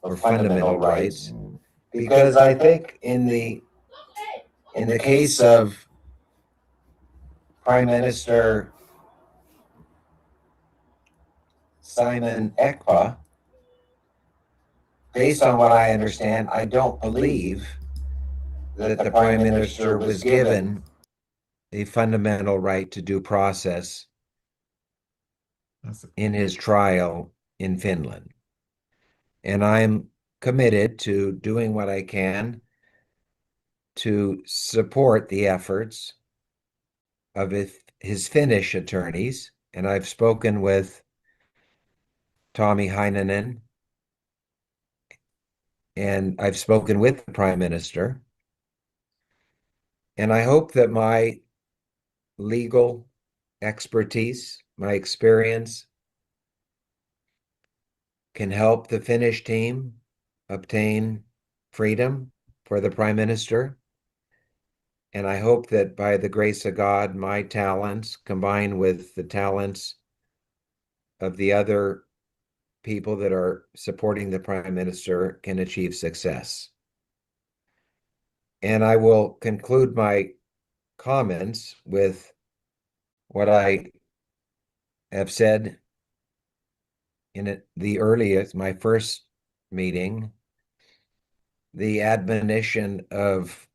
or fundamental rights, because I think in the case of Prime Minister Simon Ekpa, based on what I understand, I don't believe that the Prime Minister was given a fundamental right to due process in his trial in Finland. And I'm committed to doing what I can to support the efforts of his Finnish attorneys. And I've spoken with Tommy Heinonen, and I've spoken with the Prime Minister. And I hope that my legal expertise, my experience, can help the Finnish team obtain freedom for the Prime Minister. And I hope that by the grace of God, my talents combined with the talents of the other people that are supporting the Prime Minister can achieve success. And I will conclude my comments with what I have said in my first meeting, the admonition of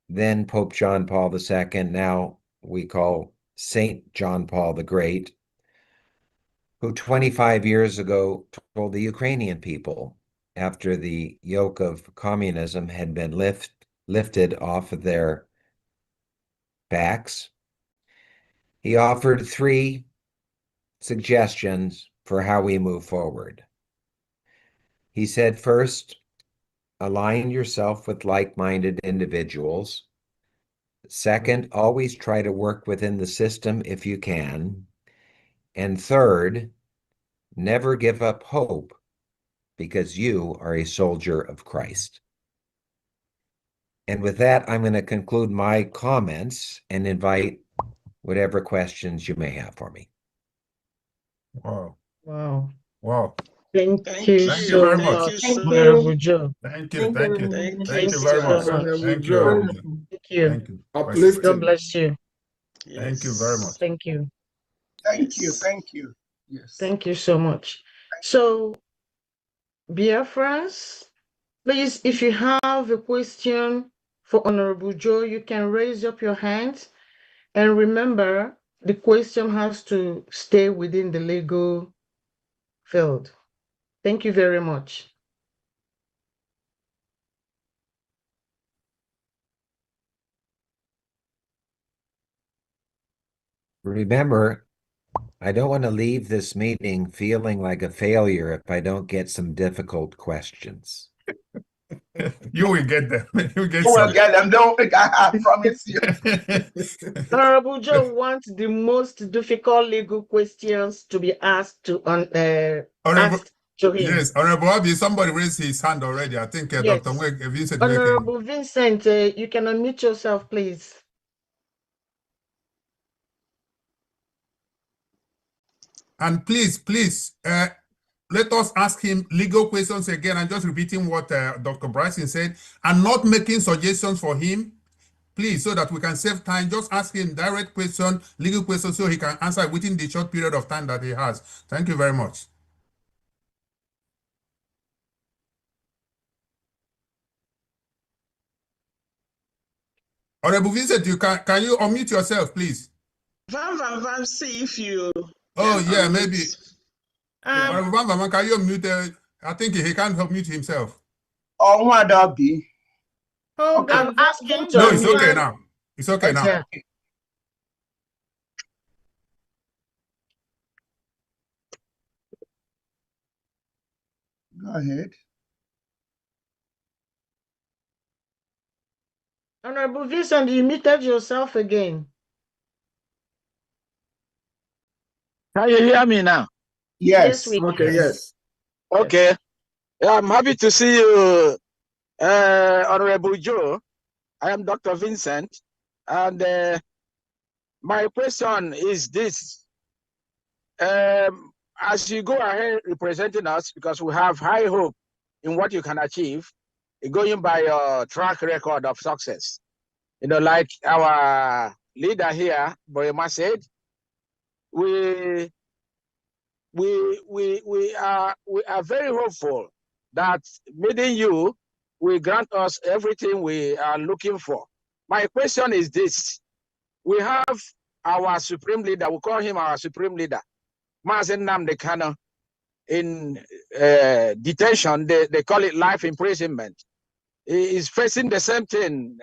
then Pope John Paul II, now we call Saint John Paul the Great, who 25 years ago told the Ukrainian people, after the yoke of communism had been lifted off of their backs, he offered 3 suggestions for how we move forward. He said, first, align yourself with like-minded individuals. Second, always try to work within the system if you can. And third, never give up hope, because you are a soldier of Christ. And with that, I'm going to conclude my comments and invite whatever questions you may have for me. Wow. Wow. Wow. Thank Thank you you so very much, much. Honorable Joe. Thank you. Thank you. Thank you so very much. much. Thank you. Thank you. Thank you. God Uplifting. bless you. Thank you very much. Thank you. Thank you. Thank you. Yes. Thank you so much. So, Biafrans, please, if you have a question for Honorable Joe, you can raise up your hand. And remember, the question has to stay within the legal field. Thank you very much. Remember, I don't want to leave this meeting feeling like a failure if I don't get some difficult questions. You will get them. You get You will some. get them. Don't think I promise you. Honorable Joe wants the most difficult legal questions to be asked to Honorable, asked to him. yes, Honorable Abi, somebody raised his hand already. I think Yes. Dr. Vincent. Honorable Vincent, you can unmute yourself, please. And please, let us ask him legal questions again. I'm just repeating what Dr. Bryson said and not making suggestions for him. Please, so that we can save time, just ask him direct question, legal questions, so he can answer within the short period of time that he has. Thank you very much. Honorable Vincent, can you unmute yourself, please? Van, see if you. Oh, yeah, unmute. maybe. Honorable Van, can you unmute? I think he can't unmute himself. Oh, what that be? Okay. I've asked him to No, unmute. it's okay now. It's okay now. Yeah. Go ahead. Honorable Vincent, you muted yourself again. Can you hear me now? Yes. we Okay. can. Yes. Okay. Yeah, I'm happy to see you, Honorable Joe. I am Dr. Vincent, and my question is this. As you go ahead representing us, because we have high hope in what you can achieve, going by your track record of success. You know, like our leader here, Boyema said, we are very hopeful that meeting you will grant us everything we are looking for. My question is this: we have our supreme leader, we call him our supreme leader, Mazen Nnamdi Kanu, in detention. They call it life imprisonment. He is facing the same thing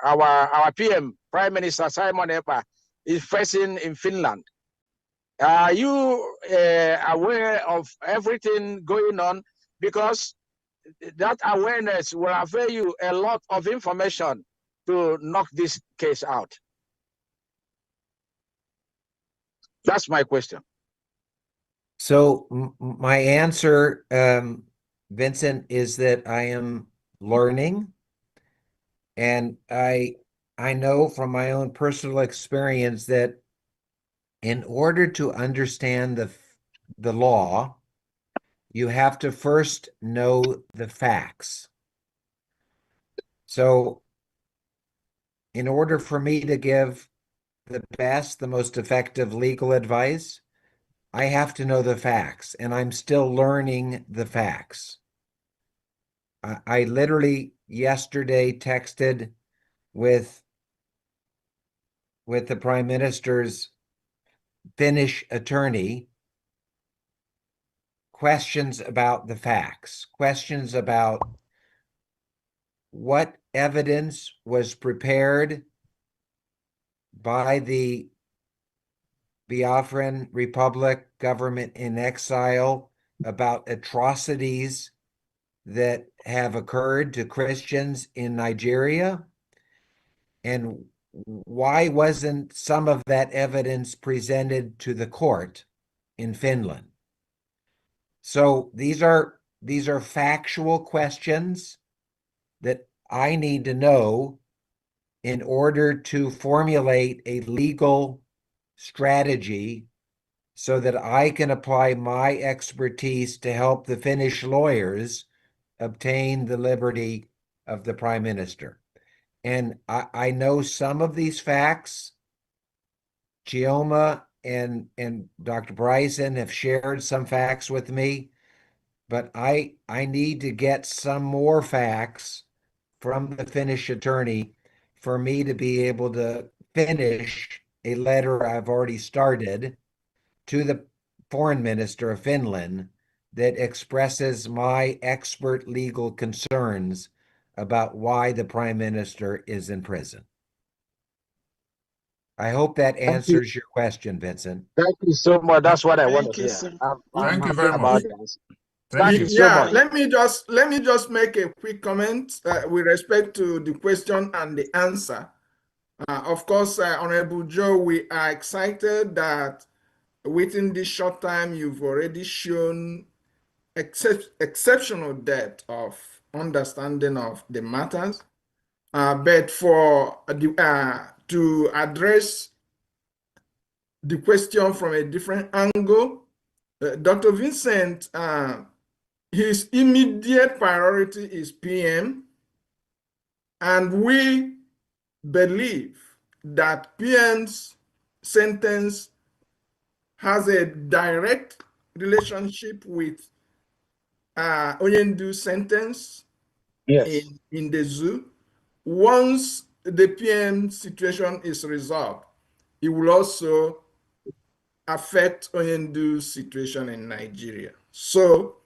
our PM, Prime Minister Simon Ekpa, is facing in Finland. Are you aware of everything going on? Because that awareness will avail you a lot of information to knock this case out. That's my question. So my answer, Vincent, is that I am learning, and I know from my own personal experience that in order to understand the law, you have to first know the facts. So in order for me to give the best, the most effective legal advice, I have to know the facts, and I'm still learning the facts. I literally yesterday texted with the Prime Minister's Finnish attorney questions about the facts, questions about what evidence was prepared by the Biafran Republic government in exile about atrocities that have occurred to Christians in Nigeria, and why wasn't some of that evidence presented to the court in Finland? So these are factual questions that I need to know in order to formulate a legal strategy so that I can apply my expertise to help the Finnish lawyers obtain the liberty of the Prime Minister. And I know some of these facts. Chioma and Dr. Bryson have shared some facts with me, but I need to get some more facts from the Finnish attorney for me to be able to finish a letter I've already started to the foreign minister of Finland that expresses my expert legal concerns about why the prime minister is in prison. I hope that answers your question, Vincent. Thank you so much. That's what I want to hear. Thank I'm you happy very about much. this. Thank Thank you. you so much. Let me just make a quick comment with respect to the question and the answer. Of course, Honorable Joe, we are excited that within this short time, you've already shown exceptional depth of understanding of the matters. But for to address the question from a different angle, Dr. Vincent, his immediate priority is PM, and we believe that PM's sentence has a direct relationship with Onyendu's sentence in the zoo. Once the PM situation is resolved, it will also affect Onyendu's situation in Nigeria. So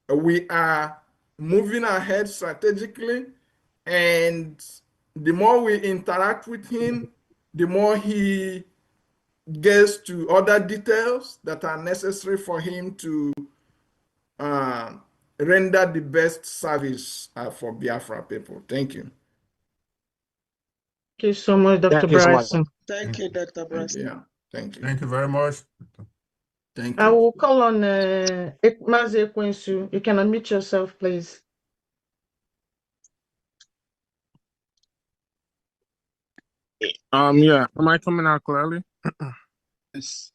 we are moving ahead strategically, and the more we interact with him, the more he gets to other details that are necessary for him to render the best service for Biafra people. Thank you. Thank you so much, Dr. Bryson. Thank you, Dr. Bryson. Yeah, thank you. Thank you very much. Thank I you. will call on Mazi Ekwensu. You can unmute yourself, please. Yeah, am I coming out clearly? Yes.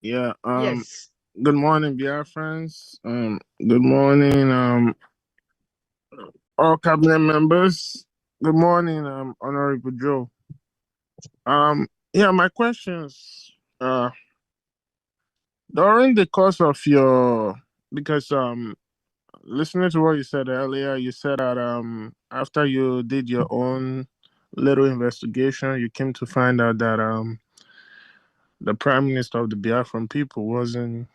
Yeah, Yes. Good morning, Biafrans. Good morning, all cabinet members. Good morning, Honorable Joe. Yeah, my questions. During the course of your, because listening to what you said earlier, you said that after you did your own little investigation, you came to find out that the Prime Minister of the Biafran people wasn't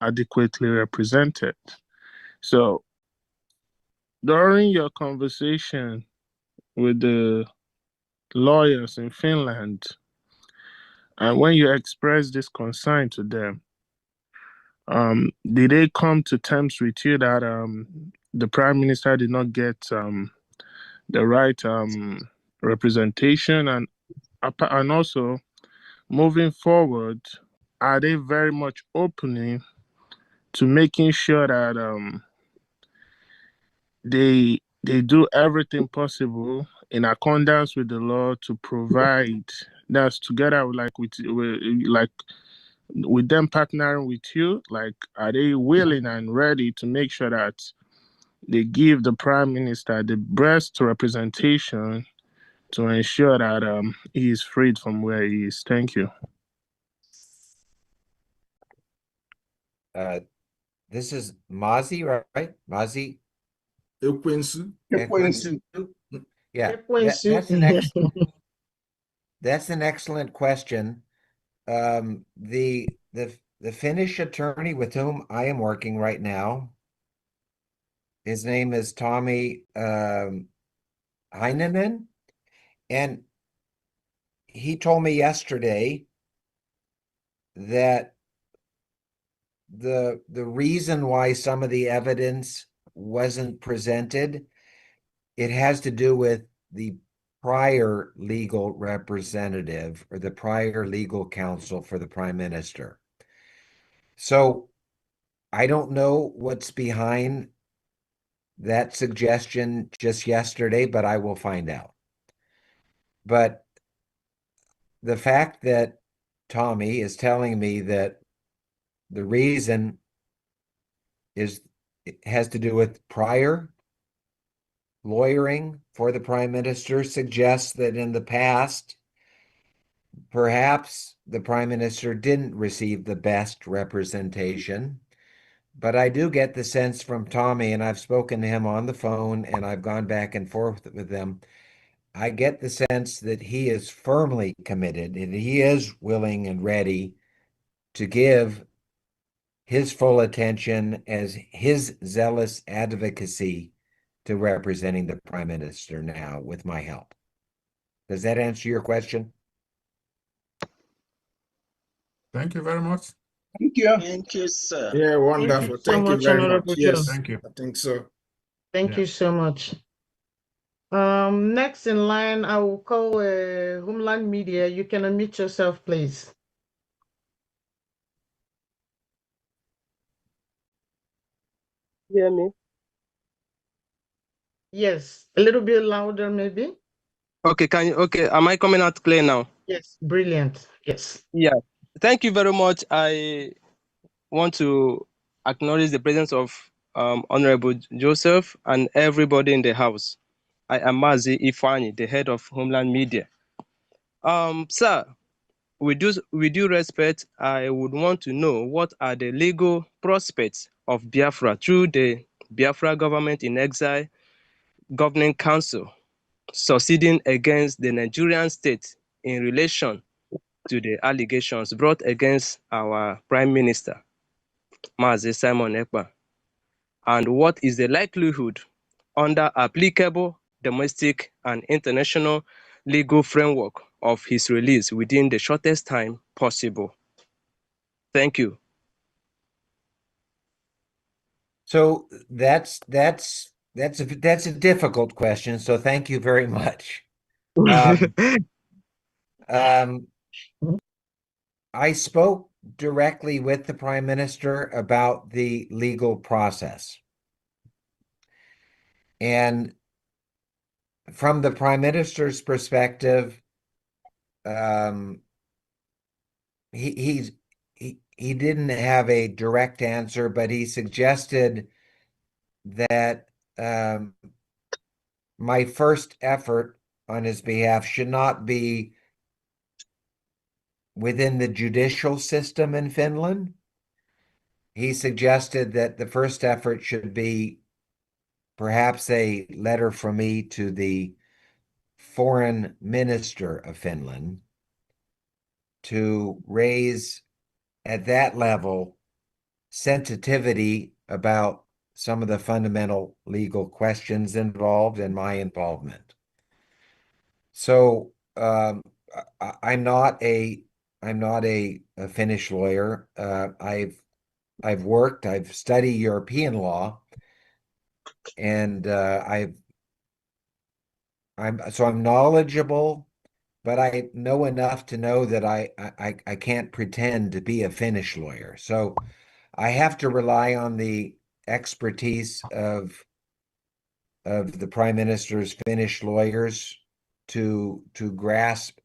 adequately represented. So during your conversation with the lawyers in Finland, and when you expressed this concern to them, did they come to terms with you that the Prime Minister did not get the right representation, and also moving forward, are they very much opening to making sure that they do everything possible in accordance with the law to provide, that's together with with them partnering with you, like are they willing and ready to make sure that they give the Prime Minister the best representation to ensure that he is freed from where he is? Thank you. This is Mazi, right? Mazi Ekwensu. Ekwensu. Yeah, that's an excellent question. The Finnish attorney with whom I am working right now, his name is Tommy Heinonen, and he told me yesterday that the reason why some of the evidence wasn't presented, it has to do with the prior legal representative or the prior legal counsel for the prime minister. So I don't know what's behind that suggestion just yesterday, but I will find out. But the fact that Tommy is telling me that the reason is it has to do with prior lawyering for the prime minister suggests that in the past, perhaps the prime minister didn't receive the best representation. But I do get the sense from Tommy, and I've spoken to him on the phone and I've gone back and forth with him. I get the sense that he is firmly committed and he is willing and ready to give his full attention as his zealous advocacy to representing the prime minister now with my help. Does that answer your question? Thank you very much. Thank you. Thank you, sir. Yeah, wonderful. Thank you so much, very Honorable much. Joe. Yes, Thank you. I think so. Thank you so much. Next in line, I will call Homeland Media. You can unmute yourself, please. Hear me? Yes, a little bit louder, maybe. Okay, am I coming out clear now? Yes, brilliant. Yes. Yeah. Thank you very much. I want to acknowledge the presence of Honorable Joseph and everybody in the house. I am Mazi Ifani, the head of Homeland Media. Sir, with due respect, I would want to know what are the legal prospects of Biafra through the Biafra government in exile governing council succeeding against the Nigerian state in relation to the allegations brought against our Prime Minister, Mazi Simon Ekpa, and what is the likelihood under applicable domestic and international legal framework of his release within the shortest time possible? Thank you. So that's a difficult question. So thank you very much. I spoke directly with the prime minister about the legal process. And from the prime minister's perspective, he he didn't have a direct answer, but he suggested that my first effort on his behalf should not be within the judicial system in Finland. He suggested that the first effort should be perhaps a letter from me to the foreign minister of Finland to raise at that level sensitivity about some of the fundamental legal questions involved and my involvement. So I'm not a Finnish lawyer. I've studied European law, and I'm knowledgeable, but I know enough to know that I can't pretend to be a Finnish lawyer. So I have to rely on the expertise of the Prime Minister's Finnish lawyers to grasp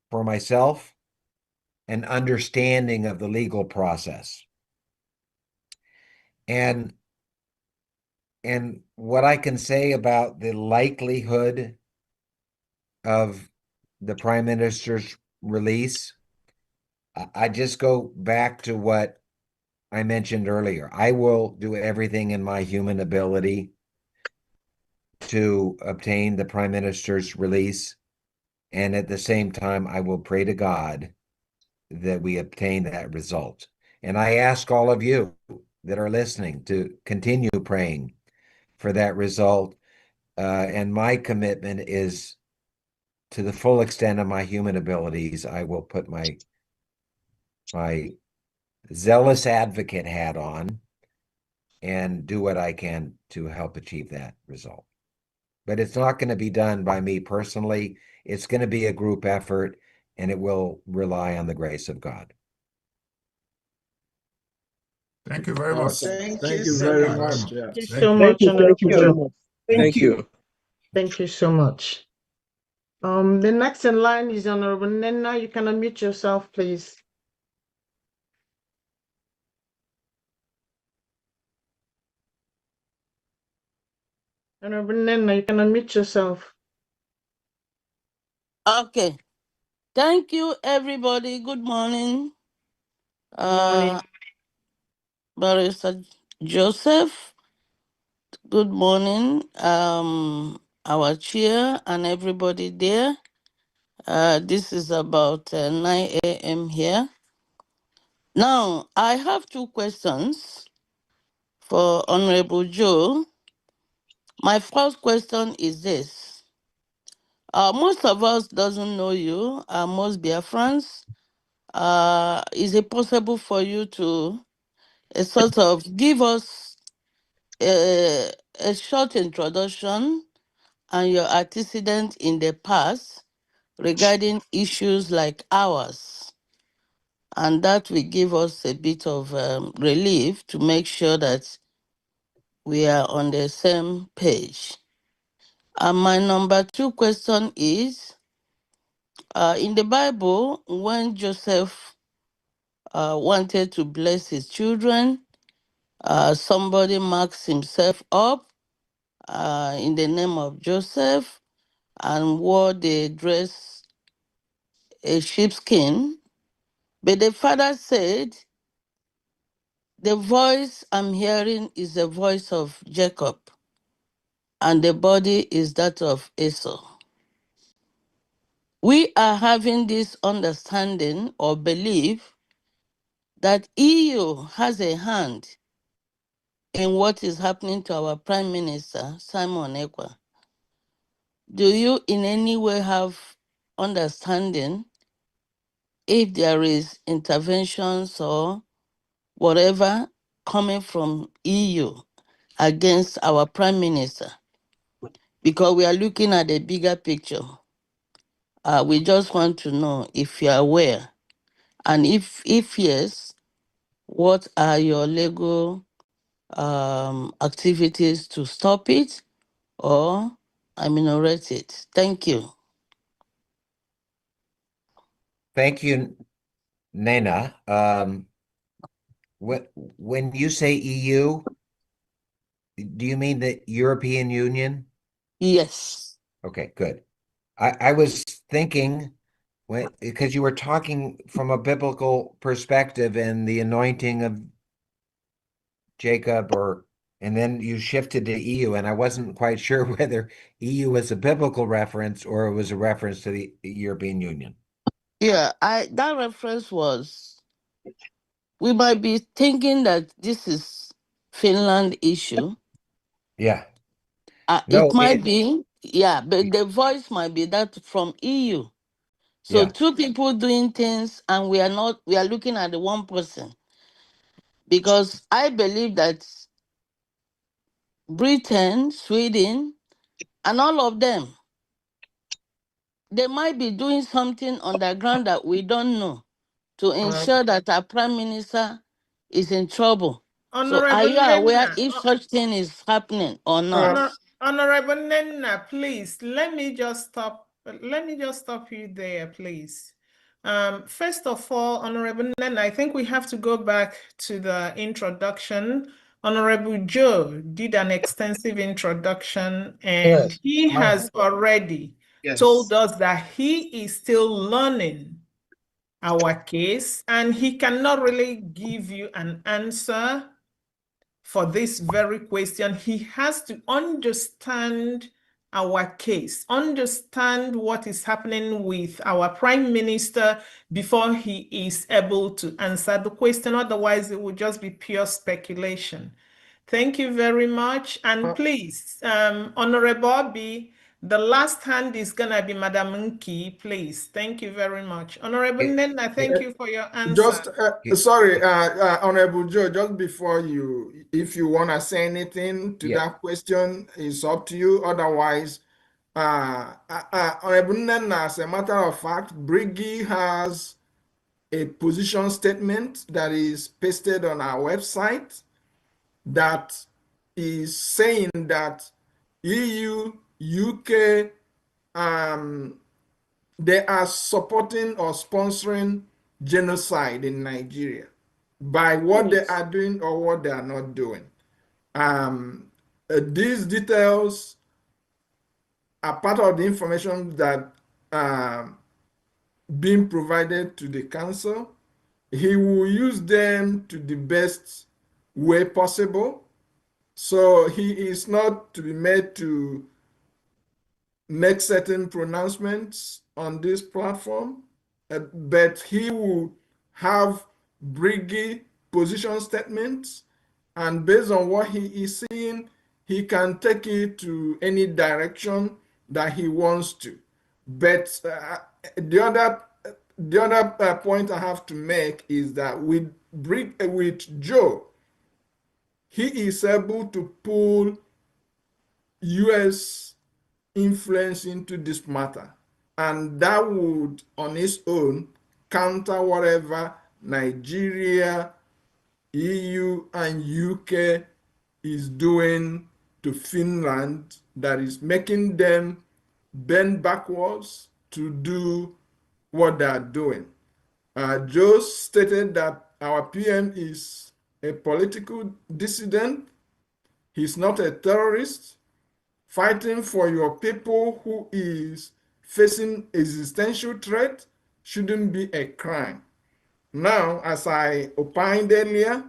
for myself an understanding of the legal process. And what I can say about the likelihood of the Prime Minister's release, I just go back to what I mentioned earlier. I will do everything in my human ability to obtain the Prime Minister's release. And at the same time, I will pray to God that we obtain that result. And I ask all of you that are listening to continue praying for that result. And my commitment is, to the full extent of my human abilities, I will put my zealous advocate hat on and do what I can to help achieve that result. But it's not going to be done by me personally. It's going to be a group effort, and it will rely on the grace of God. Thank you very much. Thank Thank you you so very much. much. Yeah. Thank you Thank so you. much, Honorable Thank you Joe. very much. Thank you. Thank you so much. The next in line is Honorable Nena. You can unmute yourself, please. Honorable Nena, you can unmute yourself. Okay. Thank you, everybody. Good morning. Morning. Barrister Joseph. Good morning. Our chair and everybody there. This is about 9 a.m. here. Now, I have two questions for Honorable Joe. My first question is this. Most of us doesn't know you, most Biafrans. Is it possible for you to sort of give us a short introduction and your antecedent in the past regarding issues like ours? And that will give us a bit of relief to make sure that we are on the same page. And my number two question is, in the Bible, when Joseph wanted to bless his children, somebody marks himself up in the name of Joseph and wore the dress, a sheepskin. But the father said, the voice I'm hearing is the voice of Jacob, and the body is that of Esau. We are having this understanding or belief that EU has a hand in what is happening to our Prime Minister, Simon Ekpa. Do you in any way have understanding if there is interventions or whatever coming from EU against our Prime Minister? Because we are looking at the bigger picture. We just want to know if you are aware. And if yes, what are your legal activities to stop it or ameliorate it? Thank you. Thank you, Nena. when you say EU, do you mean the European Union? Yes. Okay, good. I was thinking because you were talking from a biblical perspective and the anointing of Jacob, and then you shifted to EU, and I wasn't quite sure whether EU was a biblical reference or it was a reference to the European Union. Yeah, that reference was, we might be thinking that this is Finland issue. Yeah. It No, might be, yeah, but the voice might be that from EU. So yeah. two people doing things, and we are looking at the one person. Because I believe that Britain, Sweden, and all of them, they might be doing something on the ground that we don't know to ensure that our prime minister is in trouble. So are Honorable you aware Nenna, if such thing is happening or not? Honorable Nenna, please let me just stop. Let me just stop you there, please. First of all, Honorable Nenna, I think we have to go back to the introduction. Honorable Joe did an extensive introduction, and Yes. he has already told us that he is still learning our case, and he cannot really give you an answer for this very question. He has to understand our case, understand what is happening with our prime minister before he is able to answer the question. Otherwise, it would just be pure speculation. Thank you very much. And please, Honorable Bobby, the last hand is going to be Madam Nki, please. Thank you very much. Honorable Nena, thank you for your answer. Sorry, Honorable Joe, just before if you want to say anything to that question, it's up to you. Otherwise, Honorable Nena, as a matter of fact, Briggy has a position statement that is pasted on our website that is saying that EU, UK, they are supporting or sponsoring genocide in Nigeria by what they are doing or what they are not doing. These details are part of the information that being provided to the council. He will use them to the best way possible. So he is not to be made to make certain pronouncements on this platform, but he will have Briggy position statements, and based on what he is seeing, he can take it to any direction that he wants to. But the other point I have to make is that with Joe, he is able to pull U.S. influence into this matter, and that would on its own counter whatever Nigeria, EU, and UK is doing to Finland, that is making them bend backwards to do what they are doing. Joe stated that our PM is a political dissident. He's not a terrorist. Fighting for your people who is facing existential threat shouldn't be a crime. Now, as I opined earlier,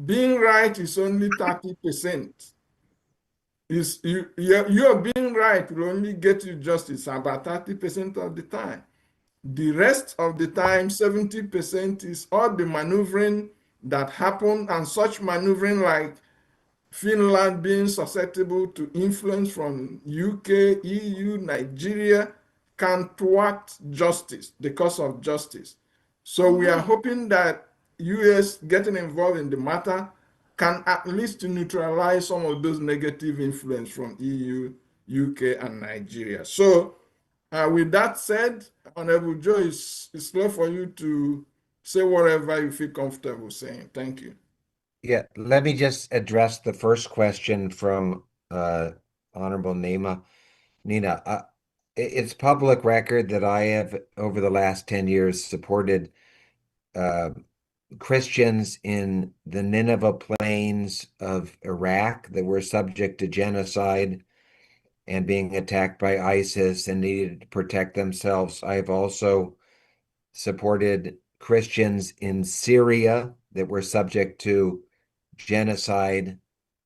being right is only 30%. You're being right will only get you justice about 30% of the time. The rest of the time, 70% is all the maneuvering that happened, and such maneuvering like Finland being susceptible to influence from UK, EU, Nigeria can thwart justice, the cause of justice. So we are hoping that US getting involved in the matter can at least neutralize some of those negative influence from EU, UK, and Nigeria. So with that said, Honorable Joe, it's left for you to say whatever you feel comfortable saying. Thank you. Yeah, let me just address the first question from Honorable Nina. It's public record that I have, over the last 10 years, supported Christians in the Nineveh plains of Iraq that were subject to genocide and being attacked by ISIS and needed to protect themselves. I've also supported Christians in Syria that were subject to genocide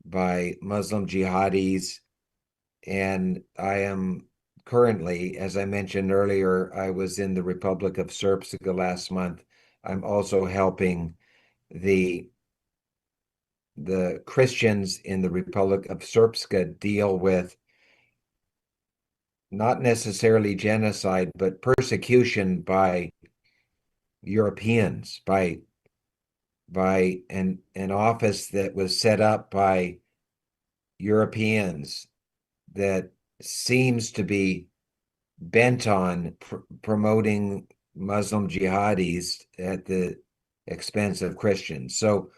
by Muslim jihadis. And I am currently, as I mentioned earlier, I was in the Republic of Srpska last month. I'm also helping the Christians in the Republic of Srpska deal with not necessarily genocide, but persecution by Europeans, by an office that was set up by Europeans that seems to be bent on promoting Muslim jihadis at the expense of Christians. So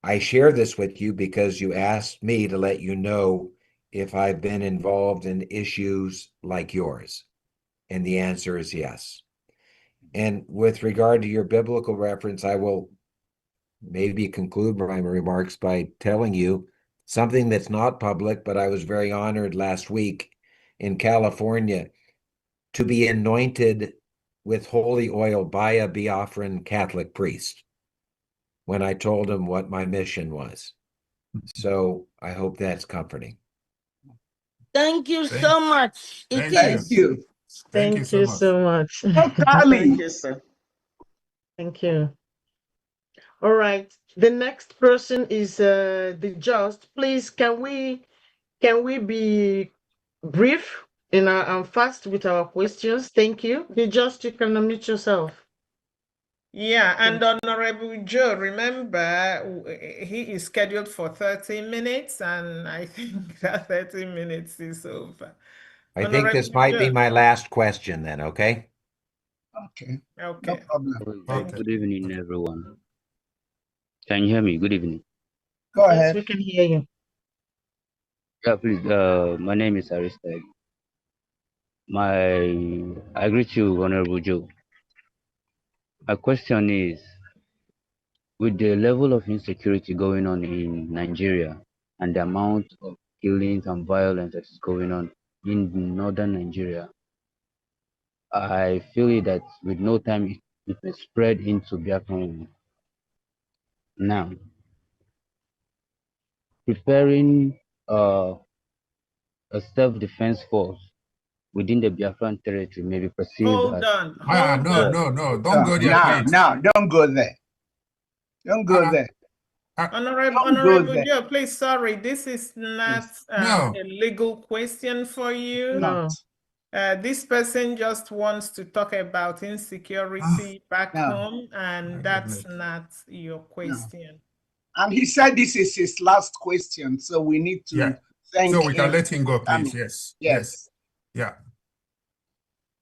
I share this with you because you asked me to let you know if I've been involved in issues like yours. And the answer is yes. And with regard to your biblical reference, I will maybe conclude my remarks by telling you something that's not public, but I was very honored last week in California to be anointed with holy oil by a Biafran Catholic priest when I told him what my mission was. So I hope that's comforting. Thank you so much. It Thank is. you. Thank you so much. Thank you, sir. Thank you. All right. The next person is the Just. Please, can we be brief and fast with our questions? Thank you. The Just, you can unmute yourself. Yeah, and Honorable Joe, remember, he is scheduled for 30 minutes, and I think that 30 minutes is over. I think this might be my last question then, okay? Okay. Okay. No problem. Okay. Good evening, everyone. Can you hear me? Good evening. Go ahead. Yes, we can hear you. Yeah, please. My name is Aristide. I greet you, Honorable Joe. My question is, with the level of insecurity going on in Nigeria and the amount of killings and violence that is going on in northern Nigeria, I feel that with no time it may spread into Biafran. Now, preparing a self-defense force within the Biafran territory may be perceived Hold as... on. No. Don't go there, please. Don't go there. Don't go there. Honorable Joe, please, sorry, this is not No. a legal question for you. No. This person just wants to talk about insecurity back home, and that's not your question. And he said this is his last question, so we need to thank him. So we can let him go, please. Yes. Yeah.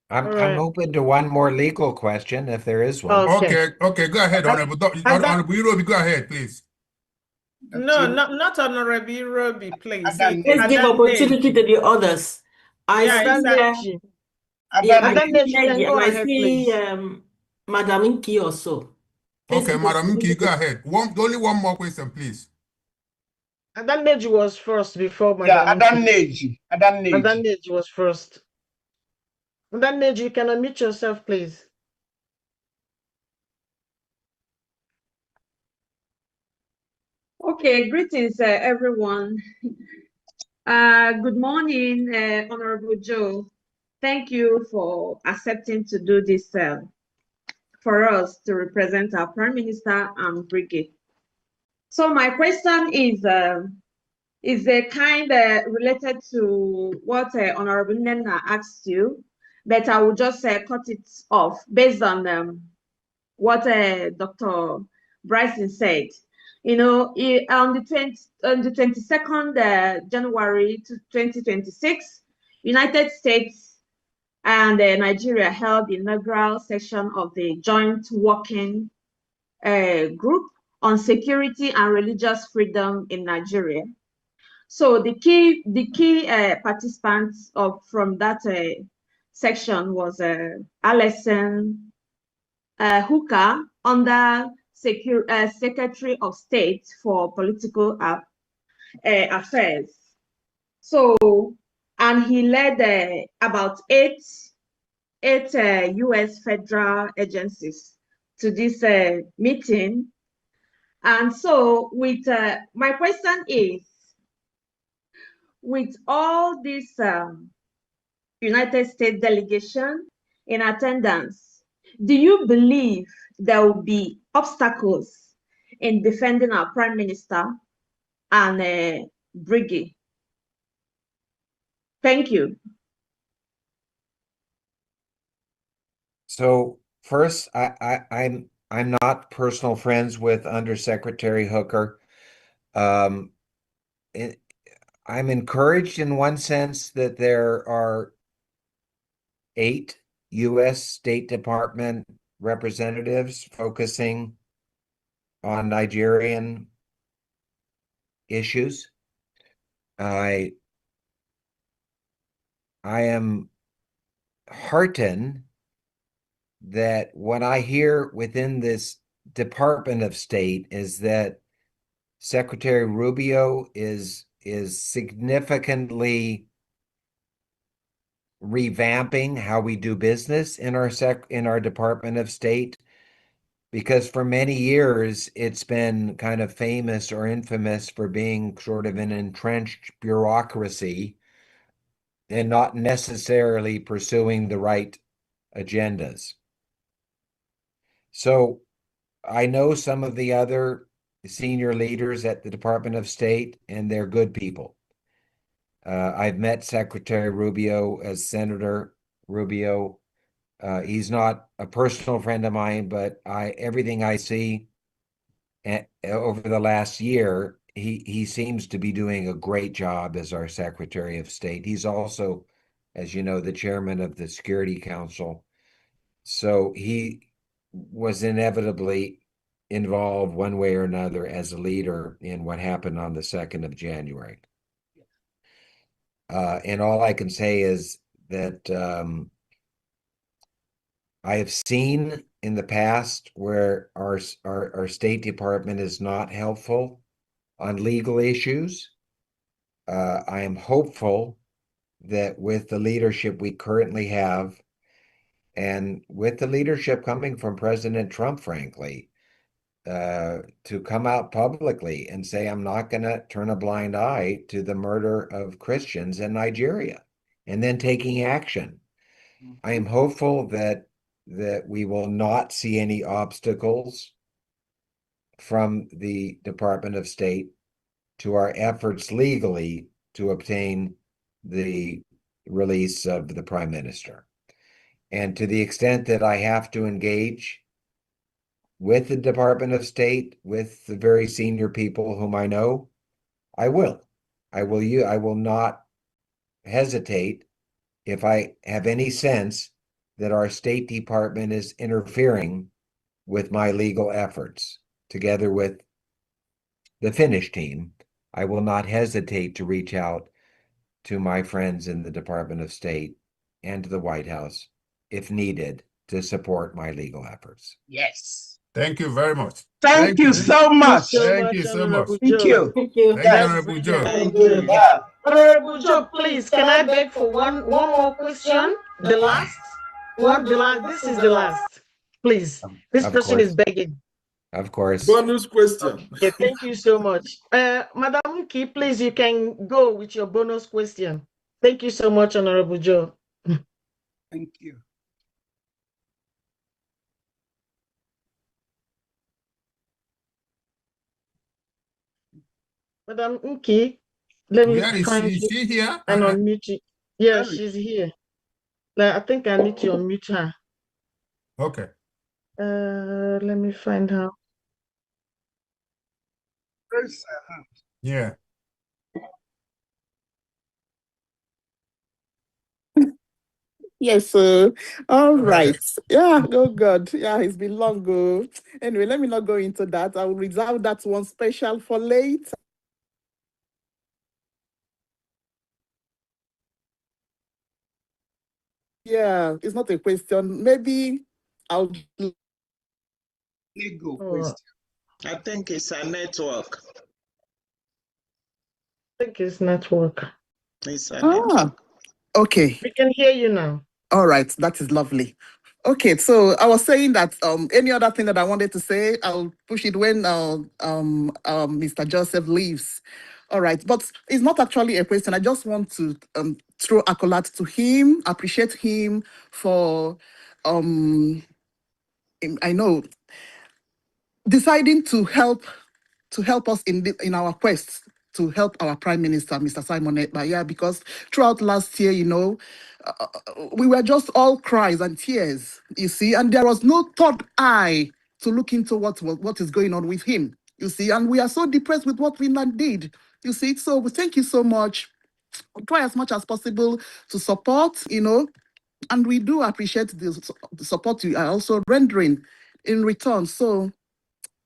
I'm open to one more legal question if there is one. Okay. Go ahead, Honorable Irobi, go ahead, please. No, not Honorable Irobi, please. Let's give opportunity to the others. I see Madam Inki also. Okay, Madam Inki, go ahead. Only one more question, please. Adaneji was first before Madam. Adaneji was first. Adaneji, you can unmute yourself, please. Okay, greetings, everyone. Good morning, Honorable Joe. Thank you for accepting to do this for us to represent our Prime Minister and Brigade. So my question is a kind related to what Honorable Nena asked you, but I will just cut it off based on what Dr. Bryson said. You know, on the 22nd January 2026, United States and Nigeria held the inaugural session of the Joint Working Group on Security and Religious Freedom in Nigeria. So the key participants from that section was Alison Hooker under Secretary of State for Political Affairs. So, and he led about eight U.S. federal agencies to this meeting. And so, with my question is, with all this United States delegation in attendance, do you believe there will be obstacles in defending our Prime Minister and Briggy? Thank you. So first, I'm not personal friends with Undersecretary Hooker. I'm encouraged in one sense that there are 8 U.S. State Department representatives focusing on Nigerian issues. I am heartened that what I hear within this Department of State is that Secretary Rubio is significantly revamping how we do business in our Department of State, because for many years it's been kind of famous or infamous for being sort of an entrenched bureaucracy and not necessarily pursuing the right agendas. So I know some of the other senior leaders at the Department of State, and they're good people. I've met Secretary Rubio as Senator Rubio. He's not a personal friend of mine, but everything I see over the last year, he seems to be doing a great job as our Secretary of State. He's also, as you know, the chairman of the Security Council. So he was inevitably involved one way or another as a leader in what happened on the 2nd of January. And all I can say is that I have seen in the past where our State Department is not helpful on legal issues. I am hopeful that with the leadership we currently have, and with the leadership coming from President Trump, frankly, to come out publicly and say, I'm not going to turn a blind eye to the murder of Christians in Nigeria, and then taking action. I am hopeful that we will not see any obstacles from the Department of State to our efforts legally to obtain the release of the Prime Minister. And to the extent that I have to engage with the Department of State, with the very senior people whom I know, I will. I will not hesitate if I have any sense that our State Department is interfering with my legal efforts. Together with the Finnish team, I will not hesitate to reach out to my friends in the Department of State and to the White House, if needed, to support my legal efforts. Yes. Thank you very much. Thank you so much. Thank you so much. Thank you. Thank you. Thank you, Honorable Joe. Thank you. Yeah. Honorable Joe, please, can I beg for one more question? The last one, this is the last. Please, this person is begging. Of course. Bonus question. Okay, thank you so much. Madam Nki, please, you can go with your bonus question. Thank you so much, Honorable Joe. Thank you. Madam Nki, let me Where is find she? Is she here? and unmute you. Yeah, she's here. I think I need to unmute her. Okay. Let me find her. Yeah. Yes, sir. All right. Yeah, oh God. Yeah, it's been long ago. Anyway, let me not go into that. I will reserve that one special for later. Yeah, it's not a question. Maybe I'll legal question. I think it's a network. I think it's network. It's a network. Okay. We can hear you now. All right, that is lovely. Okay, so I was saying that any other thing that I wanted to say, I'll push it when Mr. Joseph leaves. All right, but it's not actually a question. I just want to throw accolades to him, appreciate him for I know deciding to help us in our quest to help our Prime Minister, Mr. Simon Ekpa. Yeah, because throughout last year, we were just all cries and tears, you see, and there was no third eye to look into what is going on with him, you see, and we are so depressed with what Finland did, you see. So we thank you so much. We'll try as much as possible to support, and we do appreciate the support you are also rendering in return. So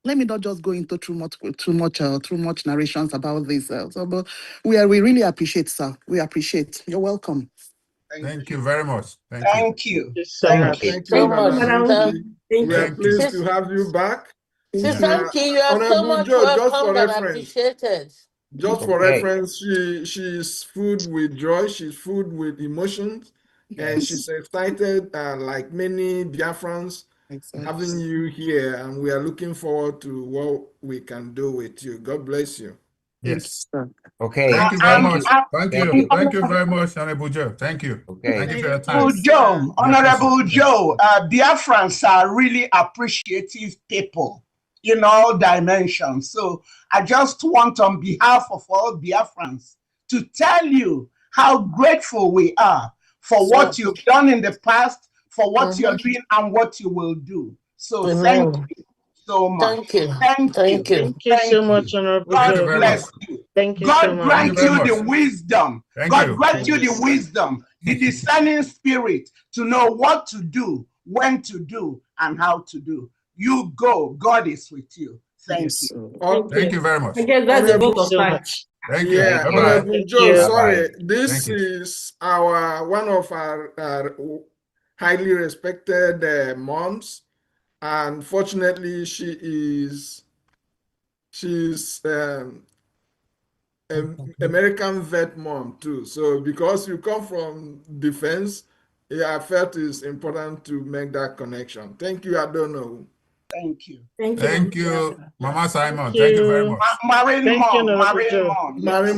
let me not just go into too much narrations about this. But we really appreciate, sir. We appreciate. You're welcome. Thank you very much. Thank you. Thank you so much. We are pleased to have you back. Sister Nki, you are so much welcome and appreciated. Just for reference, she's filled with joy, she's filled with emotions, and she's excited, like many Biafrans, having you here, and we are looking forward to what we can do with you. God bless you. Yes. Okay. Thank you very much. Thank you. Thank you very much, Honorable Joe. Thank you. Okay. Thank you for your time. Honorable Joe, Biafrans are really appreciative people in all dimensions. So I just want, on behalf of all Biafrans, to tell you how grateful we are for what you've done in the past, for what you're doing, and what you will do. So thank you so much. Thank you. Thank you so much, Honorable Joe. God bless you. Thank you God so much. grant you the wisdom. God grant you the Yes. wisdom, the discerning spirit to know what to do, when to do, and how to do. You go. God is with you. Thank you. Thank you very much. I guess that's a vote of thanks. Thank you. Yeah, Bye-bye. Honorable Joe, sorry, Thank this you. is one of our highly respected moms, and fortunately, she's American vet mom too. So because you come from defense, I felt it's important to make that connection. Thank you, I don't know. Thank you. Thank you, Mama Simon. Thank you very much. Marine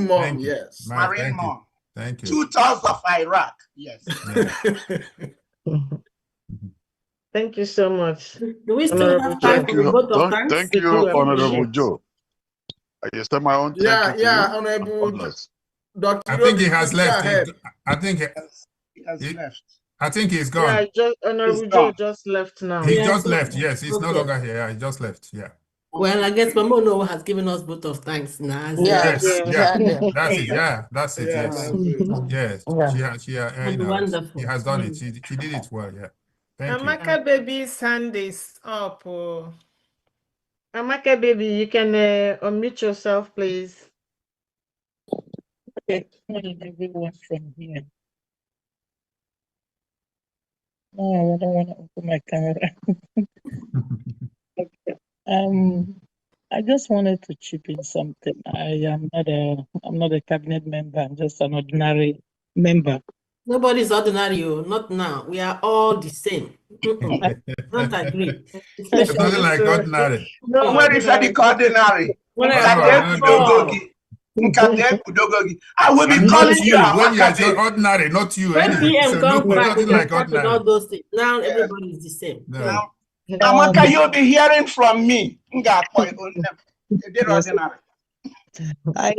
mom, yes. Marine mom. Thank you. 2/3 of Iraq. Yes. Thank you so much. Do we still have time for the vote of thanks? Thank you, Honorable Joe. I just have my own thank you to you. Honorable Dr. I think he has left. I think he has left. I think he's gone. Yeah, Honorable Joe just left now. He just left. Yes, he's no longer here. Yeah, he just left. Yeah. Well, I guess Mama Noah has given us vote of thanks now. Yes, that's it. Yeah, that's it. Yes, yes. Wonderful. She has done it. She did it well. Yeah. Thank you. Amaka baby's hand is up. Amaka baby, you can unmute yourself, please. Okay, everyone from here. No, I don't want to open my camera. Okay. I just wanted to chip in something. I'm not a cabinet member. I'm just an ordinary member. Nobody's ordinary, not now. We are all the same. Not agree. It's nothing like ordinary. No, where is the ordinary? I will be calling you when you're ordinary, not you. When PM comes back, nothing like ordinary. All those things. Now everybody is the same. No. Amaka, you'll be hearing from me. Yes. I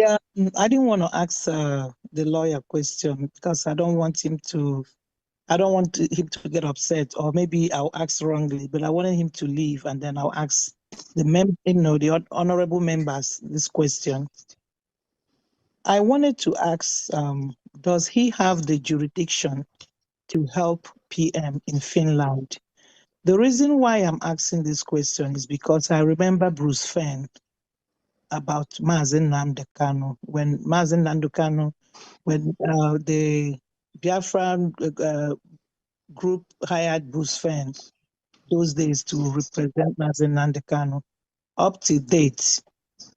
didn't want to ask the lawyer question because I don't want him to get upset, or maybe I'll ask wrongly, but I wanted him to leave and then I'll ask the honorable members this question. I wanted to ask, does he have the jurisdiction to help PM in Finland? The reason why I'm asking this question is because I remember Bruce Fenn about Mazen Nnamdi Kanu. When Mazen Nnamdi Kanu, when the Biafran group hired Bruce Fenn those days to represent Mazi Nnamdi Kanu. Up to date,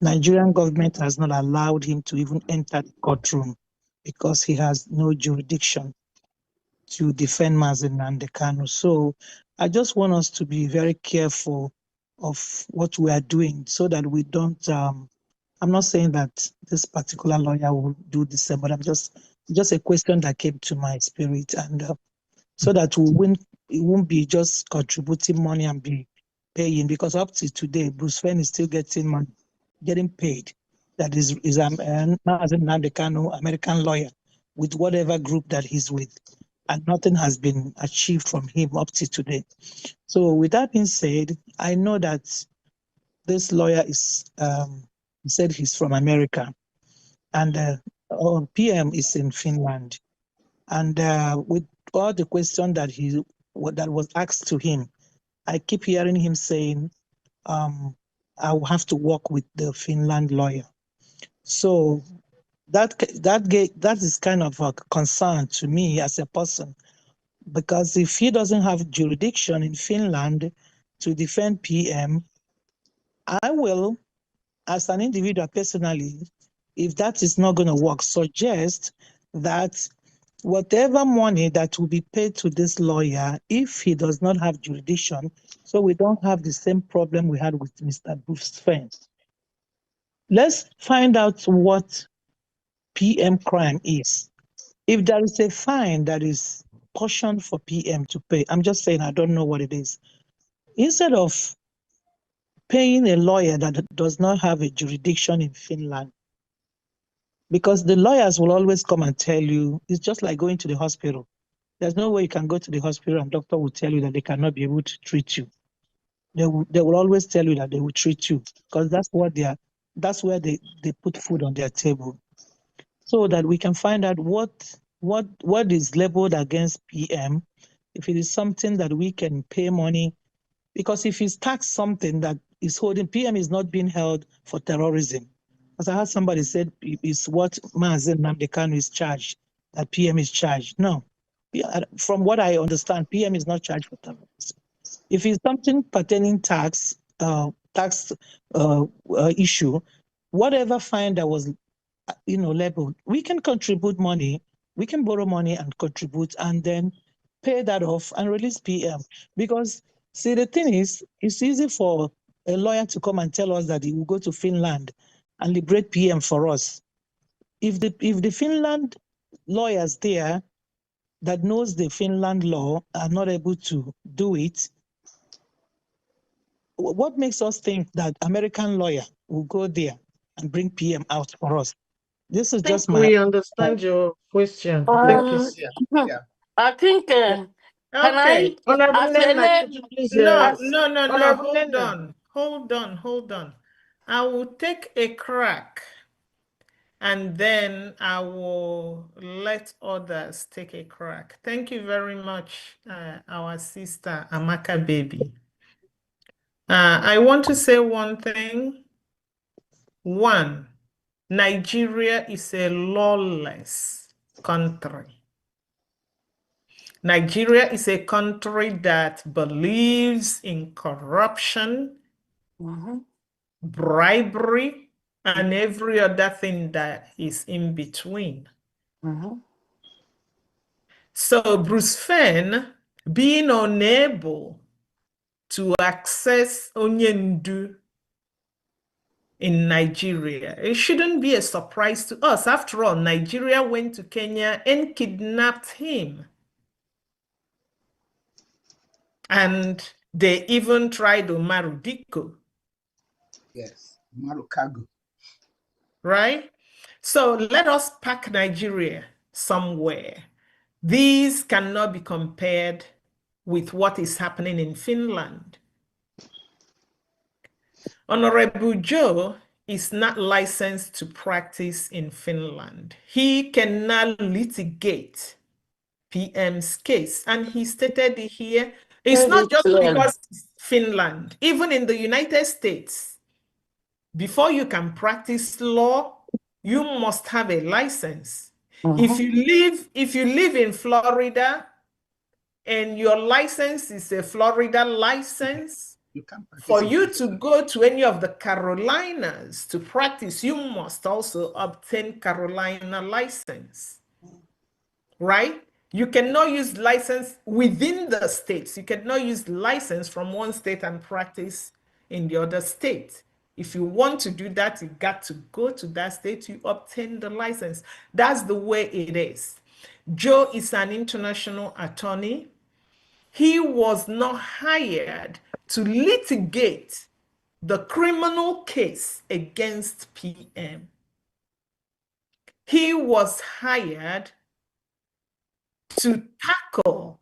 Nigerian government has not allowed him to even enter the courtroom because he has no jurisdiction to defend Mazi Nnamdi Kanu. So I just want us to be very careful of what we are doing so that we don't. I'm not saying that this particular lawyer will do the same, but I'm just a question that came to my spirit, and so that it won't be just contributing money and be paying, because up to today, Bruce Fenn is still getting money, getting paid. That is Mazi Nnamdi Kanu, American lawyer, with whatever group that he's with, and nothing has been achieved from him up to today. So with that being said, I know that this lawyer is he said he's from America, and our PM is in Finland, and with all the question that that was asked to him, I keep hearing him saying, I will have to work with the Finland lawyer. So that is kind of a concern to me as a person, because if he doesn't have jurisdiction in Finland to defend PM, I will, as an individual personally, if that is not going to work, suggest that whatever money that will be paid to this lawyer, if he does not have jurisdiction, so we don't have the same problem we had with Mr. Bruce Fenn. Let's find out what PM crime is. If there is a fine that is portioned for PM to pay, I'm just saying I don't know what it is. Instead of paying a lawyer that does not have a jurisdiction in Finland, because the lawyers will always come and tell you, it's just like going to the hospital. There's no way you can go to the hospital and doctor will tell you that they cannot be able to treat you. They will always tell you that they will treat you, because that's where they put food on their table. So that we can find out what is labeled against PM, if it is something that we can pay money, because if it's tax something that is holding, PM is not being held for terrorism. As I heard somebody said, it's what Mazi Nnamdi Kanu is charged, that PM is charged. No. From what I understand, PM is not charged for terrorism. If it's something pertaining tax issue, whatever fine that was labeled, we can contribute money, we can borrow money and contribute, and then pay that off and release PM. Because see, the thing is, it's easy for a lawyer to come and tell us that he will go to Finland and liberate PM for us. If the Finland lawyers there that knows the Finland law are not able to do it, what makes us think that American lawyer will go there and bring PM out for us? This is just my... We understand your question. Thank you. Yeah. I think, can Okay. I... No. Hold on. I will take a crack, and then I will let others take a crack. Thank you very much, our sister Amaka Baby. I want to say one thing. One, Nigeria is a lawless country. Nigeria is a country that believes in corruption, bribery, and every other thing that is in between. So Bruce Fenn, being unable to access Onyendu in Nigeria, it shouldn't be a surprise to us. After all, Nigeria went to Kenya and kidnapped him. And they even tried Umaru Diko. Yes, Umaru Kago. Right? So let us pack Nigeria somewhere. These cannot be compared with what is happening in Finland. Honorable Joe is not licensed to practice in Finland. He cannot litigate PM's case. And he stated here, it's not just because it's Finland. Even in the United States, before you can practice law, you must have a license. If you live in Florida and your license is a Florida license, for practice you to go to any of the Carolinas to practice, you must also obtain Carolina license, right? You cannot use license within the states. You cannot use license from one state and practice in the other state. If you want to do that, you got to go to that state to obtain the license. That's the way it is. Joe is an international attorney. He was not hired to litigate the criminal case against PM. He was hired to tackle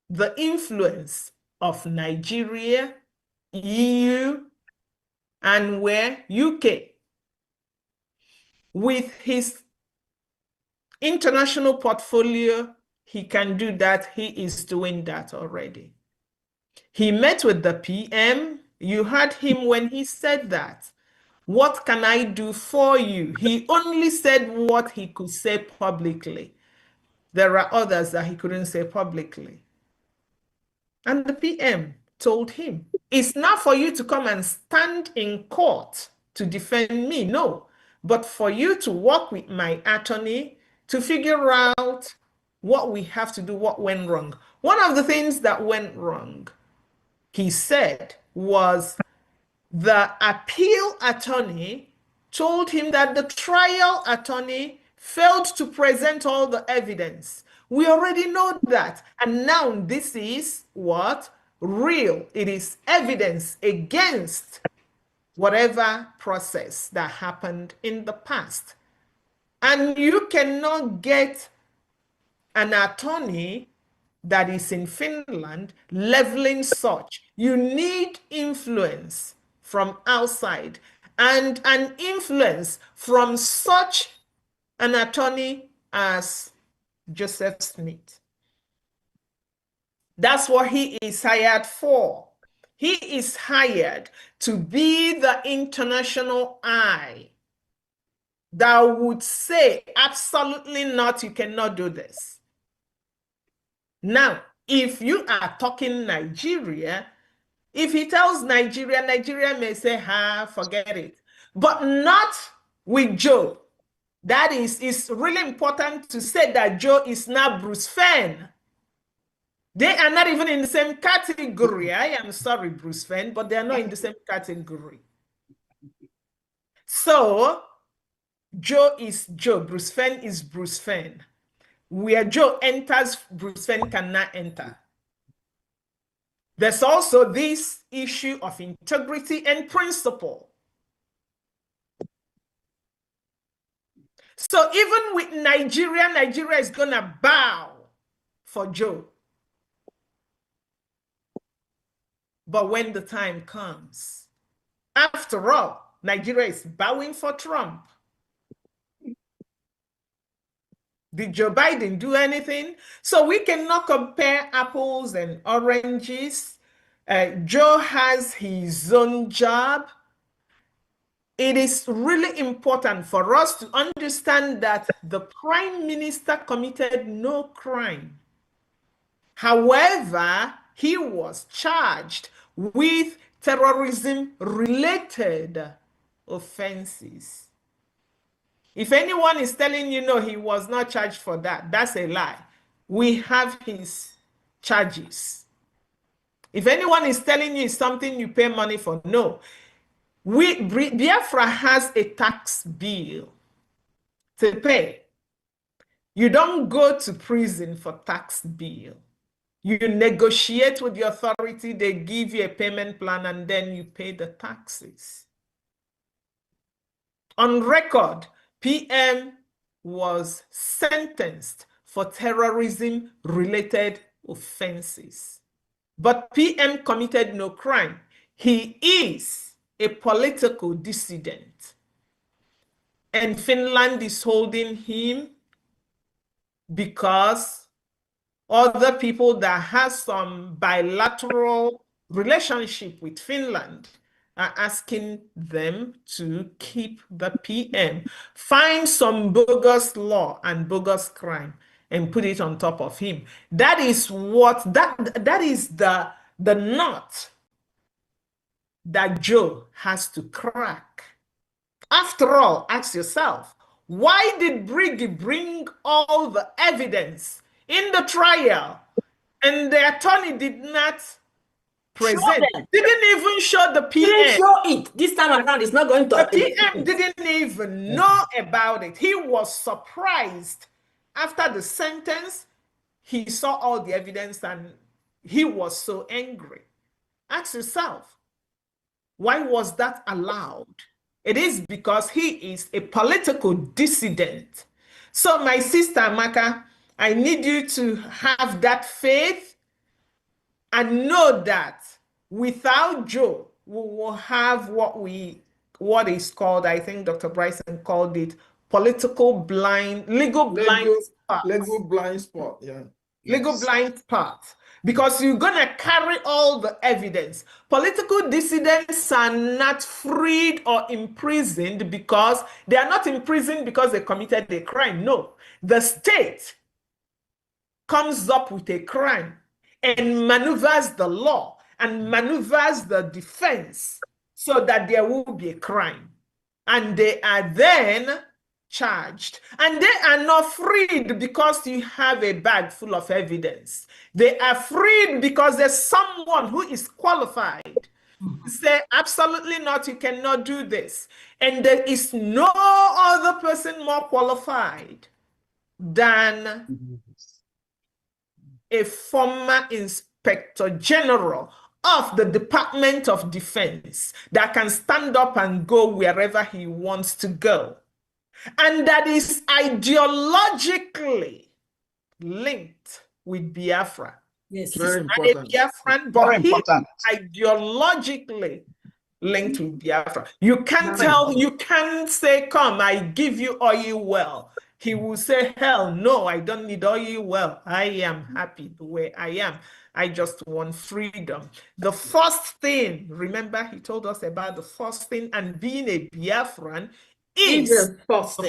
the influence of Nigeria, EU, and where UK. With his international portfolio, he can do that. He is doing that already. He met with the PM. You heard him when he said that. What can I do for you? He only said what he could say publicly. There are others that he couldn't say publicly. And the PM told him, it's not for you to come and stand in court to defend me, no, but for you to work with my attorney to figure out what we have to do, what went wrong. One of the things that went wrong, he said, was the appeal attorney told him that the trial attorney failed to present all the evidence. We already know that. And now this is what? Real. It is evidence against whatever process that happened in the past. And you cannot get an attorney that is in Finland leveling such. You need influence from outside and an influence from such an attorney as Joseph Schmitz. That's what he is hired for. He is hired to be the international eye that would say, absolutely not, you cannot do this. Now, if you are talking Nigeria, if he tells Nigeria, Nigeria may say, forget it. But not with Joe. That is, it's really important to say that Joe is not Bruce Fenn. They are not even in the same category. I am sorry, Bruce Fenn, but they are not in the same category. So, Joe is Joe. Bruce Fenn is Bruce Fenn. Where Joe enters, Bruce Fenn cannot enter. There's also this issue of integrity and principle. So even with Nigeria, Nigeria is going to bow for Joe. But when the time comes, after all, Nigeria is bowing for Trump. Did Joe Biden do anything? So we cannot compare apples and oranges. Joe has his own job. It is really important for us to understand that the prime minister committed no crime. However, he was charged with terrorism-related offenses. If anyone is telling you, no, he was not charged for that, that's a lie. We have his charges. If anyone is telling you it's something you pay money for, no. Biafra has a tax bill to pay. You don't go to prison for tax bill. You negotiate with the authority, they give you a payment plan, and then you pay the taxes. On record, PM was sentenced for terrorism-related offenses. But PM committed no crime. He is a political dissident. And Finland is holding him because other people that have some bilateral relationship with Finland are asking them to keep the PM, find some bogus law and bogus crime, and put it on top of him. That is what that is the nut that Joe has to crack. After all, ask yourself, why did Briggy bring all the evidence in the trial and the attorney did not present? Didn't even show the PM. Didn't show it. This time around, it's not going to. The PM didn't even know about it. He was surprised. After the sentence, he saw all the evidence and he was so angry. Ask yourself, why was that allowed? It is because he is a political dissident. So my sister Maka, I need you to have that faith and know that without Joe, we will have what is called, I think Dr. Bryson called it, legal blind spot. Legal blind spot, yeah. Legal blind spot. Because you're going to carry all the evidence. Political dissidents are not freed or imprisoned because they are not imprisoned because they committed a crime. No, the state comes up with a crime and maneuvers the law and maneuvers the defense so that there will be a crime. And they are then charged. And they are not freed because you have a bag full of evidence. They are freed because there's someone who is qualified to say, absolutely not, you cannot do this. And there is no other person more qualified than a former Inspector General of the Department of Defense that can stand up and go wherever he wants to go. And that is ideologically linked with Biafra. Yes, very important. Biafran, but he is ideologically linked with Biafra. You can't you can't say, come, I give you oil well. He will say, hell no, I don't need oil well. I am happy the way I am. I just want freedom. The first thing, remember he told us about the first thing, and being a Biafran is the first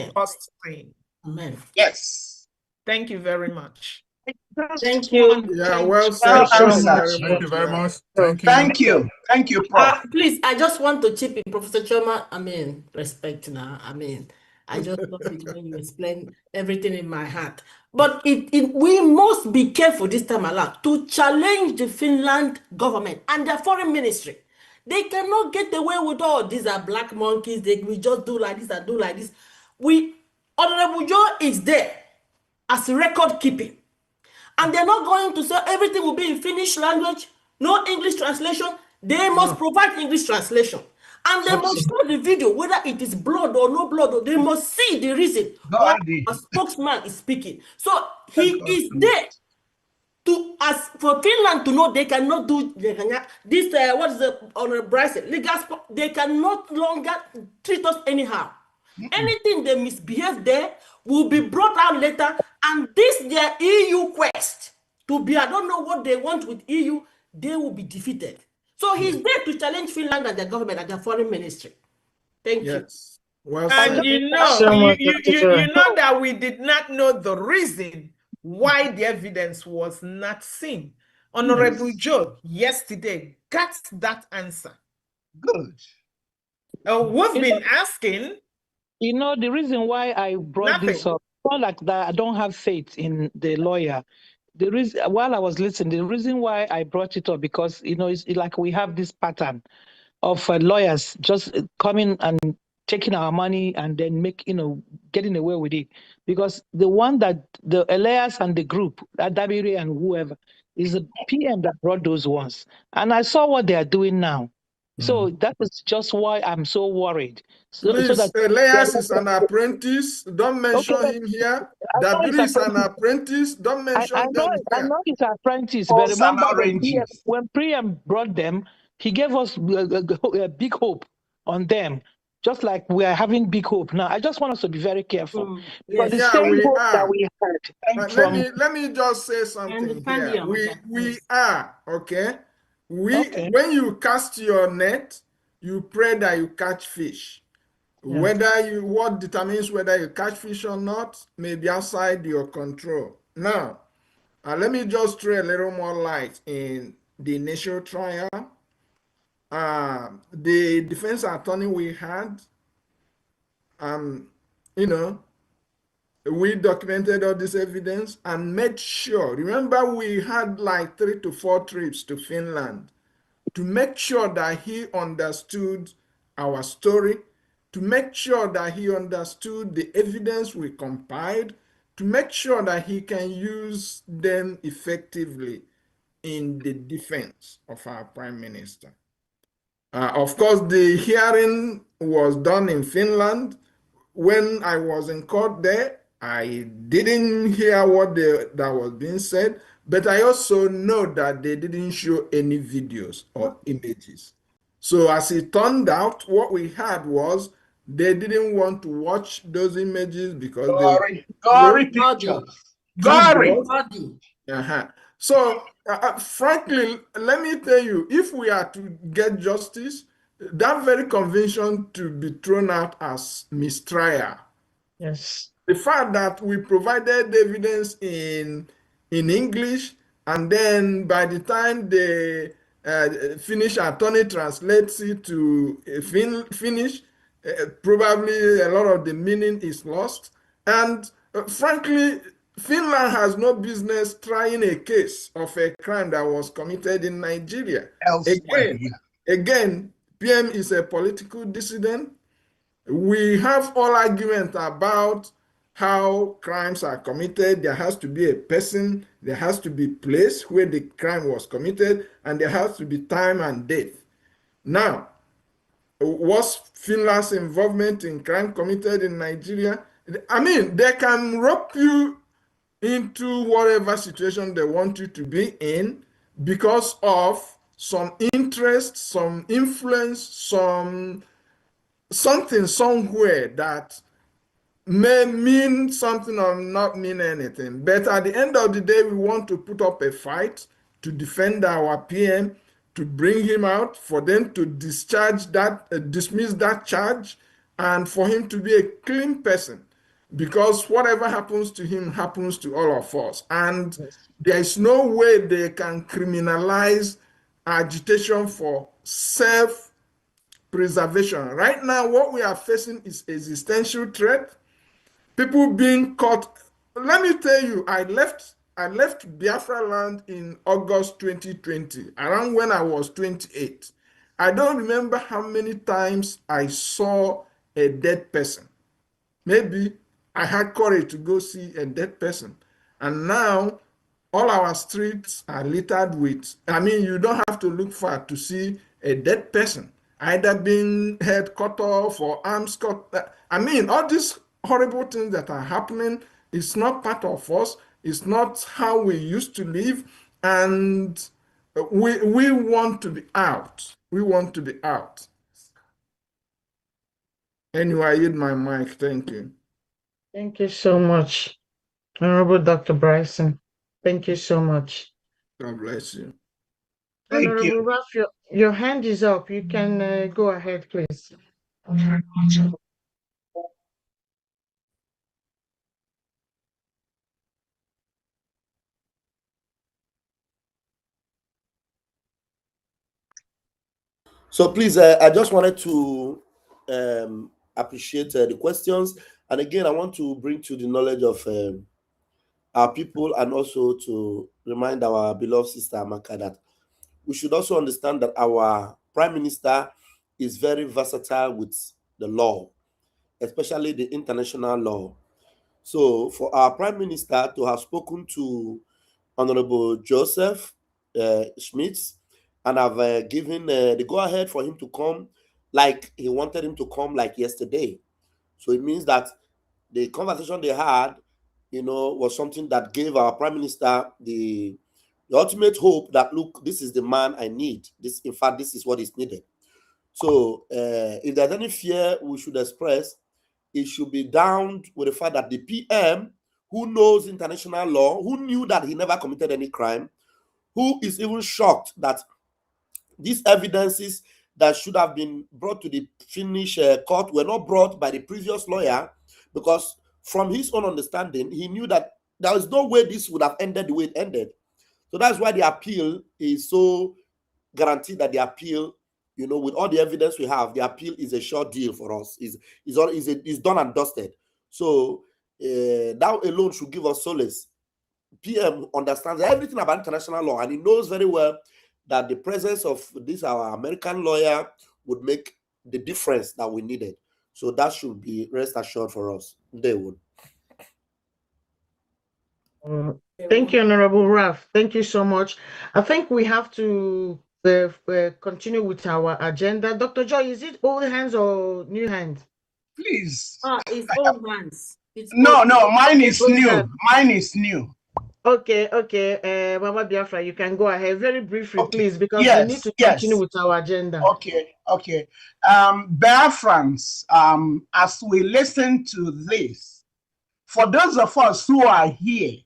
thing. Amen. Yes. Thank you very much. Thank you. Yeah, well said. Thank you very much. Thank you. Thank you, Prof. Please, I just want to chip in, Professor Choma. Respect now. I just love it when you explain everything in my heart. But we must be careful this time around to challenge the Finland government and their foreign ministry. They cannot get away with all these are black monkeys. We just do like this and do like this. Honorable Joe is there as record keeping. And they're not going to say everything will be in Finnish language, no English translation. They must provide English translation. And they must show the video, whether it is blood or no blood, or they must see the reason why a spokesman is speaking. So he is there to ask for Finland to know they cannot do this, what is the Honorable Bryson, they can no longer treat us anyhow. Anything they misbehave there will be brought out later, and this their EU quest to be, I don't know what they want with EU, they will be defeated. So he's there to challenge Finland and their government and their foreign ministry. Thank you. Well, and you know that we did not know the reason why the evidence was not seen. Honorable Joe yesterday got that answer. Good. We've been asking. You know, the reason why I brought this up, not like that, I don't have faith in the lawyer. The reason, while I was listening, the reason why I brought it up, because, you know, it's like we have this pattern of lawyers just coming and taking our money and then getting away with it. Because the one that, the Elias and the group, Dabiri and whoever, is the PM that brought those ones. And I saw what they are doing now. So that is just why I'm so worried. Please, Elias is an apprentice. Don't mention him here. Dabiri is an apprentice. Don't mention them here. I know he's an apprentice, but remember when Priam brought them, he gave us a big hope on them, just like we are having big hope now. I just want us to be very careful. Yes. The same hope that we had. Let me just say something here. We are, okay? When you cast your net, you pray that you catch fish. Yeah. What determines whether you catch fish or not may be outside your control. Now, let me just throw a little more light in the initial trial. The defense attorney we had, you know, we documented all this evidence and made sure. Remember, we had like 3 to 4 trips to Finland to make sure that he understood our story, to make sure that he understood the evidence we compiled, to make sure that he can use them effectively in the defense of our prime minister. Of course, the hearing was done in Finland. When I was in court there, I didn't hear what that was being said, but I also know that they didn't show any videos or images. So as it turned out, what we had was they didn't want to watch those images because they were gory pictures. Gory. So, frankly, let me tell you, if we are to get justice, that very convention to be thrown out as mistrial. Yes. The fact that we provided evidence in English, and then by the time the Finnish attorney translates it to Finnish, probably a lot of the meaning is lost. And frankly, Finland has no business trying a case of a crime that was committed in Nigeria. Again, PM is a political dissident. We have all argument about how crimes are committed. There has to be a person, there has to be place where the crime was committed, and there has to be time and date. Now, was Finland's involvement in crime committed in Nigeria? I mean, they can rope you into whatever situation they want you to be in because of some interest, some influence, something somewhere that may mean something or not mean anything. But at the end of the day, we want to put up a fight to defend our PM, to bring him out, for them to discharge that, dismiss that charge, and for him to be a clean person. Because whatever happens to him happens to all of us. And there is no way they can criminalize agitation for self-preservation. Right now, what we are facing is existential threat. People being caught. Let me tell you, I left Biafra land in August 2020, around when I was 28. I don't remember how many times I saw a dead person. Maybe I had courage to go see a dead person. And now all our streets are littered with, I mean, you don't have to look far to see a dead person, either being head cut off or arms cut. I mean, all these horrible things that are happening is not part of us. It's not how we used to live. And we want to be out. We want to be out. Anyway, I yield my mic. Thank you. Thank you so much, Honorable Dr. Bryson. Thank you so much. God bless you. Honorable Ralph, your hand is up. You can go ahead, please. So please, I just wanted to appreciate the questions. And again, I want to bring to the knowledge of our people, and also to remind our beloved sister Amaka that we should also understand that our Prime Minister is very versatile with the law, especially the international law. So for our Prime Minister to have spoken to Honorable Joseph Schmitz and have given the go-ahead for him to come like he wanted him to come like yesterday. So it means that the conversation they had, was something that gave our Prime Minister the ultimate hope that, look, this is the man I need. In fact, this is what is needed. So if there's any fear we should express, it should be down with the fact that the PM, who knows international law, who knew that he never committed any crime, who is even shocked that these evidences that should have been brought to the Finnish court were not brought by the previous lawyer, because from his own understanding, he knew that there is no way this would have ended the way it ended. So that's why the appeal is so guaranteed that the appeal, you know, with all the evidence we have, the appeal is a short deal for us. Is done and dusted. So that alone should give us solace. PM understands everything about international law, and he knows very well that the presence of this our American lawyer would make the difference that we needed. So that should be rest assured for us. They would. Thank you, Honorable Raf. Thank you so much. I think we have to continue with our agenda. Dr. Joy, is it old hands or new hands? Please. It's old hands. No, mine It's is old new. hands. Mine is new. Okay. Mama Biafra, you can go ahead very briefly, please, because we need Yes, to yes. continue with our agenda. Okay. Biafrans, as we listen to this, for those of us who are here,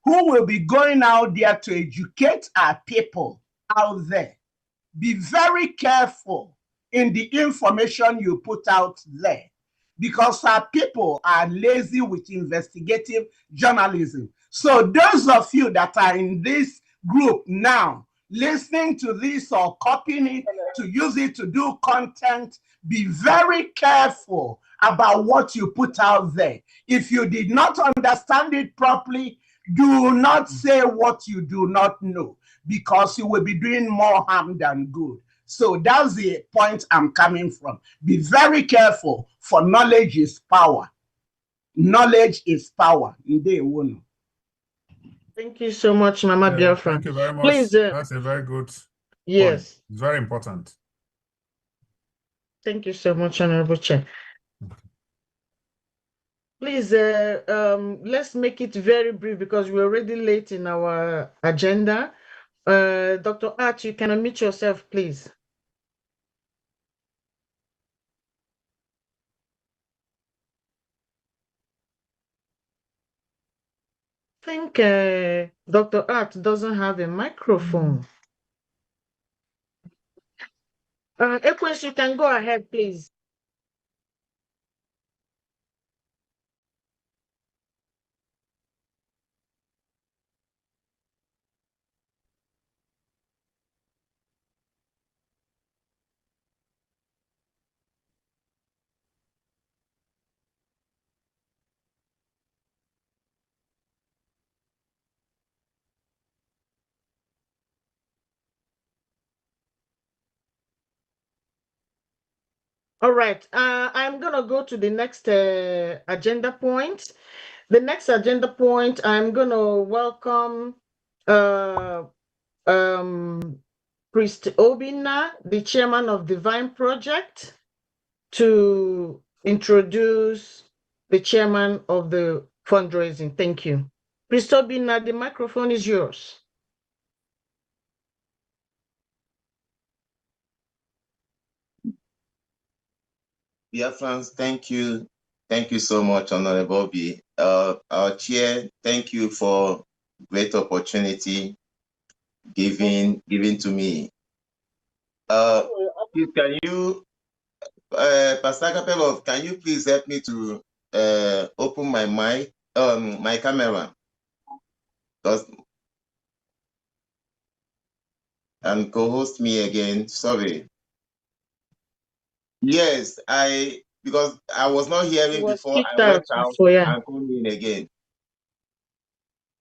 who will be going out there to educate our people out there, be very careful in the information you put out there, because our people are lazy with investigative journalism. So those of you that are in this group now, listening to this or copying it to use it to do content, be very careful about what you put out there. If you did not understand it properly, do not say what you do not know, because you will be doing more harm than good. So that's the point I'm coming from. Be very careful, for knowledge is power. Knowledge is power. Thank you so much, Mama Biafra. Thank you very much. Please, that's a very good point. Yes. It's very important. Thank you so much, Honorable Chair. Please, let's make it very brief because we're already late in our agenda. Dr. Art, you can unmute yourself, please. I think Dr. Art doesn't have a microphone. Equus, you can go ahead, please. All right, I'm going to go to the next agenda point. The next agenda point, I'm going to welcome Priest Obina, the chairman of Divine Project, to introduce the chairman of the fundraising. Thank you. Priest Obina, the microphone is yours. Biafrans, thank you. Thank you so much, Honorable B. Our chair, thank you for great opportunity given to me. Please, can you, Pastor Capello, can you please help me to open my mic, my camera? And co-host me again. Sorry. Yes, because I was not hearing before I went out and come in again.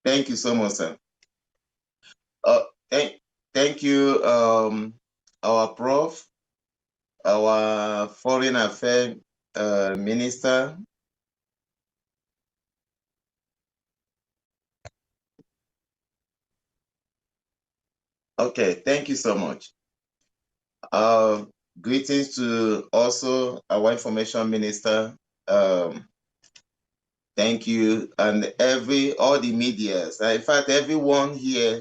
Thank you so much, sir. Thank you, our prof, our foreign affairs minister. Okay, thank you so much. Greetings to also our information minister. Thank you, and all the medias. In fact, everyone here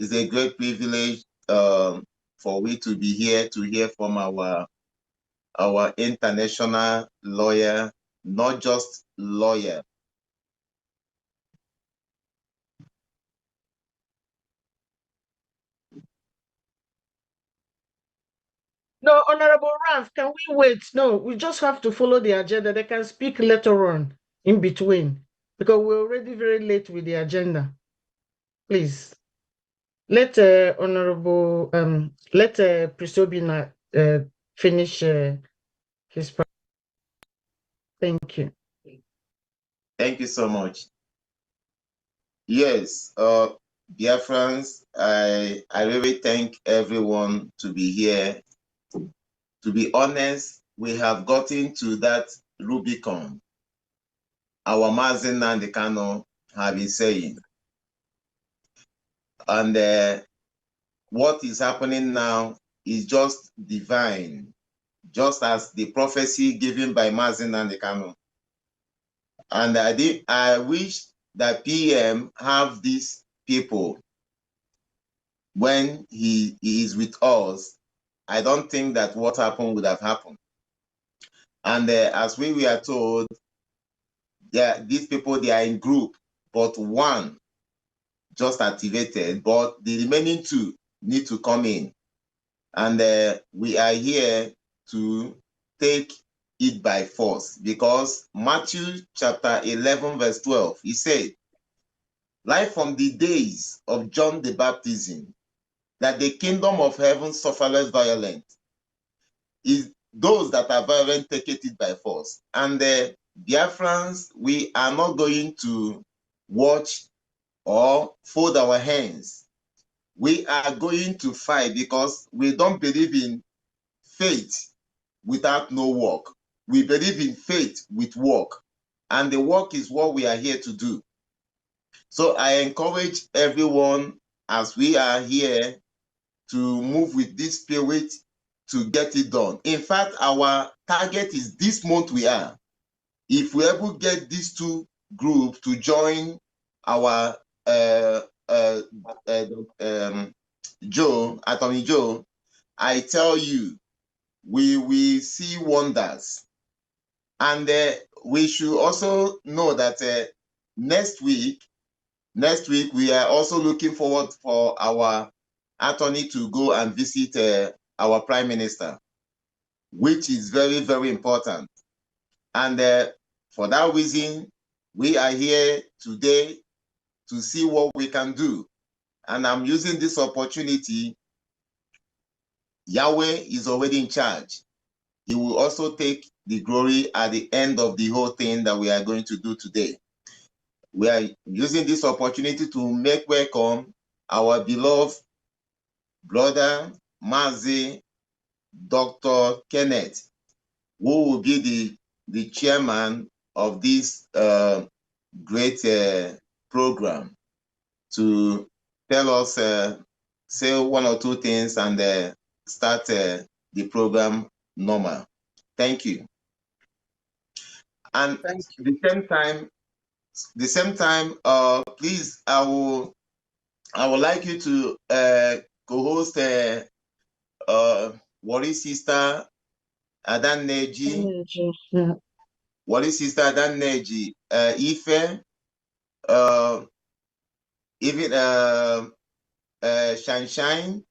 is a great privilege for we to be here to hear from our international lawyer, not just lawyer. No, Honorable Ralph, can we wait? No, we just have to follow the agenda. They can speak later on in between. because we're already very late with the agenda. Please, let Honorable let Prisobina finish his part. Thank you. Thank you so much. Yes, Biafrans, I really thank everyone to be here. To be honest, we have gotten to that Rubicon our Mazen Nnamdi Kanu have been saying. And what is happening now is just divine, just as the prophecy given by Mazen Nnamdi Kanu. And I wish that PM have these people when he is with us. I don't think that what happened would have happened. And as we were told, these people, they are in group, but one just activated, but the remaining two need to come in. And we are here to take it by force, because Matthew chapter 11 verse 12, he said, like from the days of John the Baptism, that the kingdom of heaven suffereth violence, is those that are violent take it by force. And Biafrans, we are not going to watch or fold our hands. We are going to fight, because we don't believe in faith without no work. We believe in faith with work, and the work is what we are here to do. So I encourage everyone, as we are here, to move with this spirit to get it done. In fact, our target is this month we are. If we ever get these two groups to join our Attorney Joe, I tell you, we will see wonders. And we should also know that next week we are also looking forward for our attorney to go and visit our Prime Minister, which is very, very important. And for that reason, we are here today to see what we can do. And I'm using this opportunity. Yahweh is already in charge. He will also take the glory at the end of the whole thing that we are going to do today. We are using this opportunity to make welcome our beloved brother, Mazi, Dr. Kenneth, who will be the chairman of this great program, to tell us, say one or two things, and start the program normal. Thank you. And at the same time, please, I would like you to co-host Wari's sister Adan Neji. Wari's sister Adan Neji, Ife, even Shine,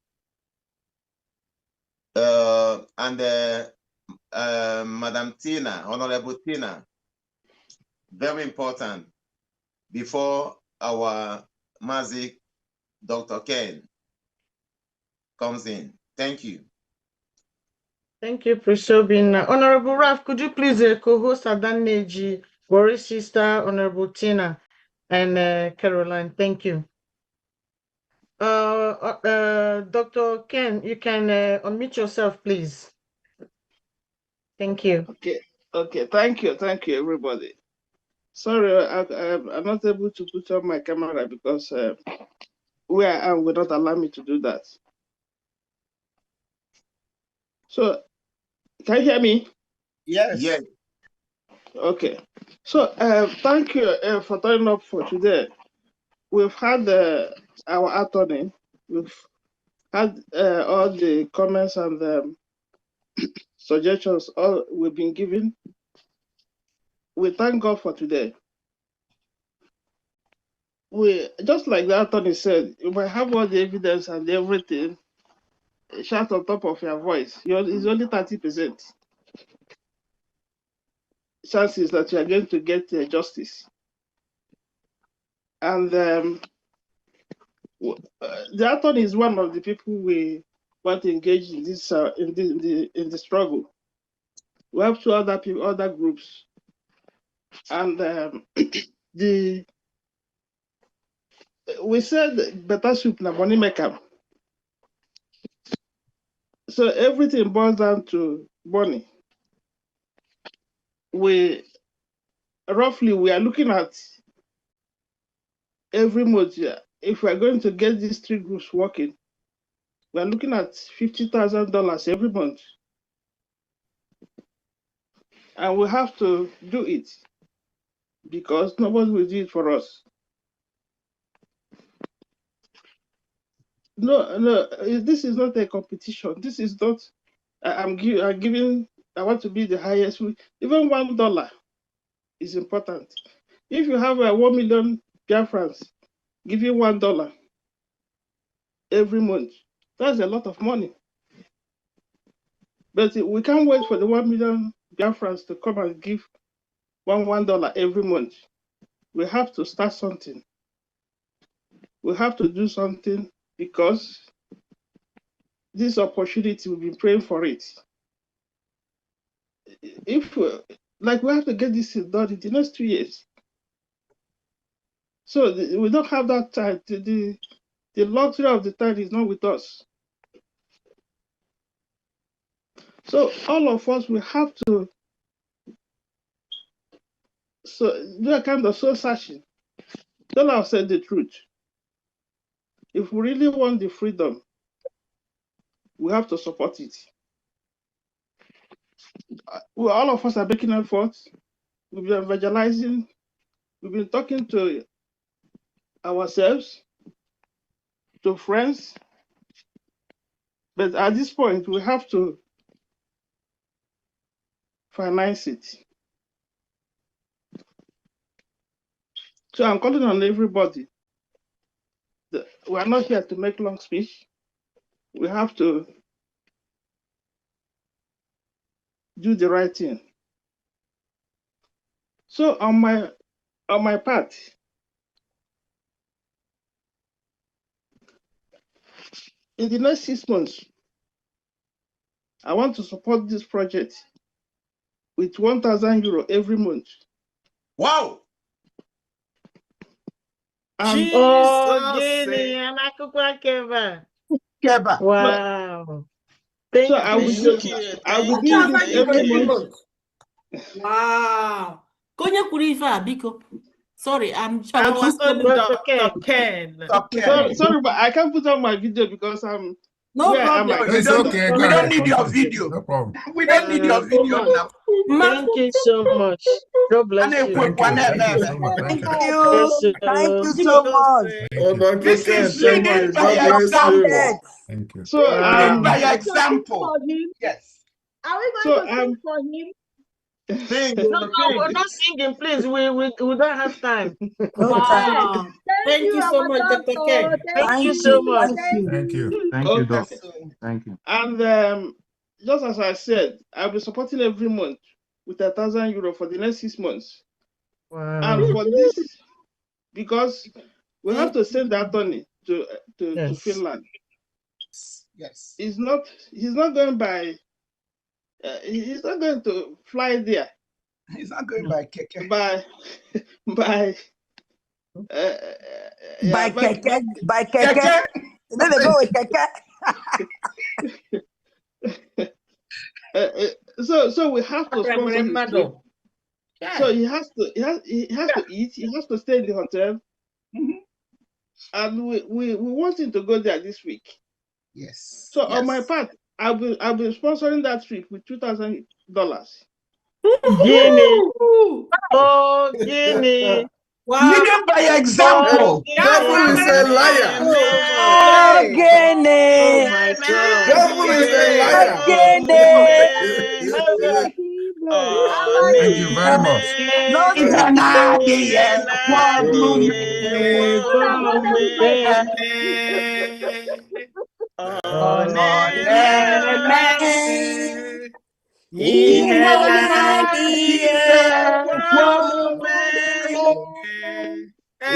and Madam Tina, Honorable Tina. Very important, before our Mazi, Dr. Ken, comes in. Thank you. Thank you, Prisobina. Honorable Raf, could you please co-host Adan Neji, Wari's sister, Honorable Tina, and Caroline? Thank you. Dr. Ken, you can unmute yourself, please. Thank you. Okay. Thank you, everybody. Sorry, I'm not able to put on my camera because where I am will not allow me to do that. So, can you hear me? Yes. Okay. So, thank you for turning up for today. We've had our attorney. We've had all the comments and suggestions all we've been given. We thank God for today. We, just like the attorney said, you might have all the evidence and everything, shout on top of your voice. It's only 30% chances that you are going to get justice. And the attorney is one of the people we want to engage in this in the struggle. We have two other people, other groups, and we said better soup na money maker. So everything boils down to money. We are looking at every month. If we are going to get these three groups working, we are looking at $50,000 every month, and we have to do it because nobody will do it for us. No, this is not a competition. This is not. I'm giving. I want to be the highest. Even $1 is important. If you have 1 million Biafrans, give you $1 every month. That's a lot of money. But we can't wait for the 1 million Biafrans to come and give $1 every month. We have to start something. We have to do something because this opportunity, we've been praying for it. If we have to get this done in the next 2 years. So we don't have that time. The luxury of the time is not with us. So all of us, we have to do a kind of soul searching. Tell ourselves the truth. If we really want the freedom, we have to support it. All of us are making efforts. We've been evangelizing. We've been talking to ourselves, to friends. But at this point, we have to finance it. So I'm calling on everybody. We are not here to make long speech. We have to do the right thing. So on my part, in the next 6 months, I want to support this project with €1,000 every month. Wow! Keba. Wow. Thank so I will do this every month. Wow. Biko. Sorry, I'm Our Dr. Ken. Sorry, but I can't put on my video because I'm. No problem. It's okay. We don't need your video. No problem. We don't need your video now. Thank you so much. God bless you. Thank you so much. Thank Yes, you. Thank you so much. This is leading by example. Thank you. So leading by example. Yes. Are we going to sing for him? No, we're not singing, please. We don't have time. Wow. Thank you so much, Dr. Ken. Thank you so much. Thank you. Thank you, Doc. Thank you. And just as I said, I'll be supporting every month with €1,000 for the next 6 months. Wow. And for this, because we have to send the attorney to Finland. Yes. He's not going by. He's not going to fly there. He's not going by keke. By keke. Then they go with keke. So we have to sponsor his trip. So he has to eat. He has to stay in the hotel. And we want him to go there this week. Yes. So on my part, I'll be sponsoring that trip with $2,000. Guinea. Oh, Guinea. Wow. Leading by example. Devil is a liar. Oh, Guinea. Oh my God. Devil is a liar. Thank you very much. Team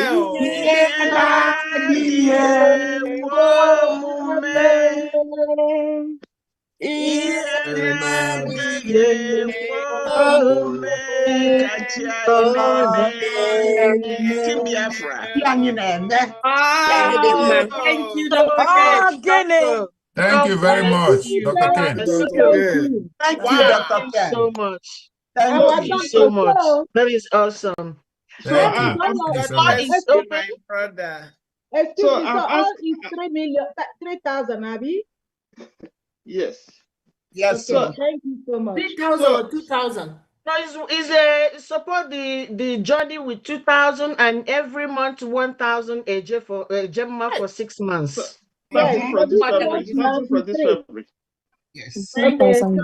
Biafra. Thank you, Dr. Ken. Thank you very much, Dr. Ken. Thank you, Dr. Ken. So much. Thank You you so much. That is awesome. Thank you. God Thank you so much. bless you, my brother. So Excuse me, so all is 3,000, Abby? Yes. Yes. Okay, thank you so much. 3,000 or 2,000? No, is support the journey with 2,000 and every month 1,000 AJ for Gemma for 6 months. Starting from this February. Starting from this February. Yes. And 3,000.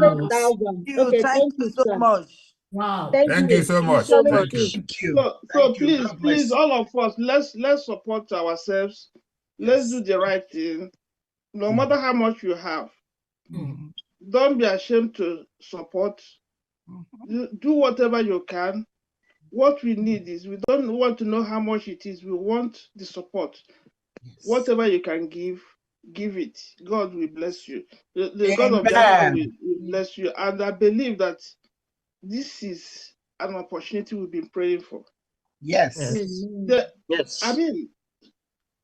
Okay, Thank you so much. Wow. Thank you so much. Thank you. Thank you. So Thank you. God bless please, all of us, let's support ourselves. Let's do the right thing. No matter how much you have, don't be ashamed to support. Do whatever you can. What we need is, we don't want to know how much it is. We want the support. Whatever you can give it. God will bless you. The God of Biafra will bless you. And I believe that this is an opportunity we've been praying for. Yes. Yes. I mean,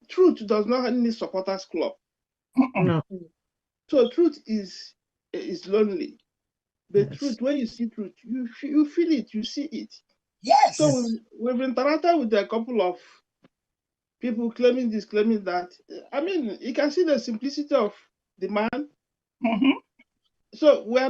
truth does not need supporters club. No. So truth is lonely. The truth, when you see truth, you feel it, you see it. Yes. So we've interacted with a couple of people claiming this, claiming that. I mean, you can see the simplicity of the man. So we are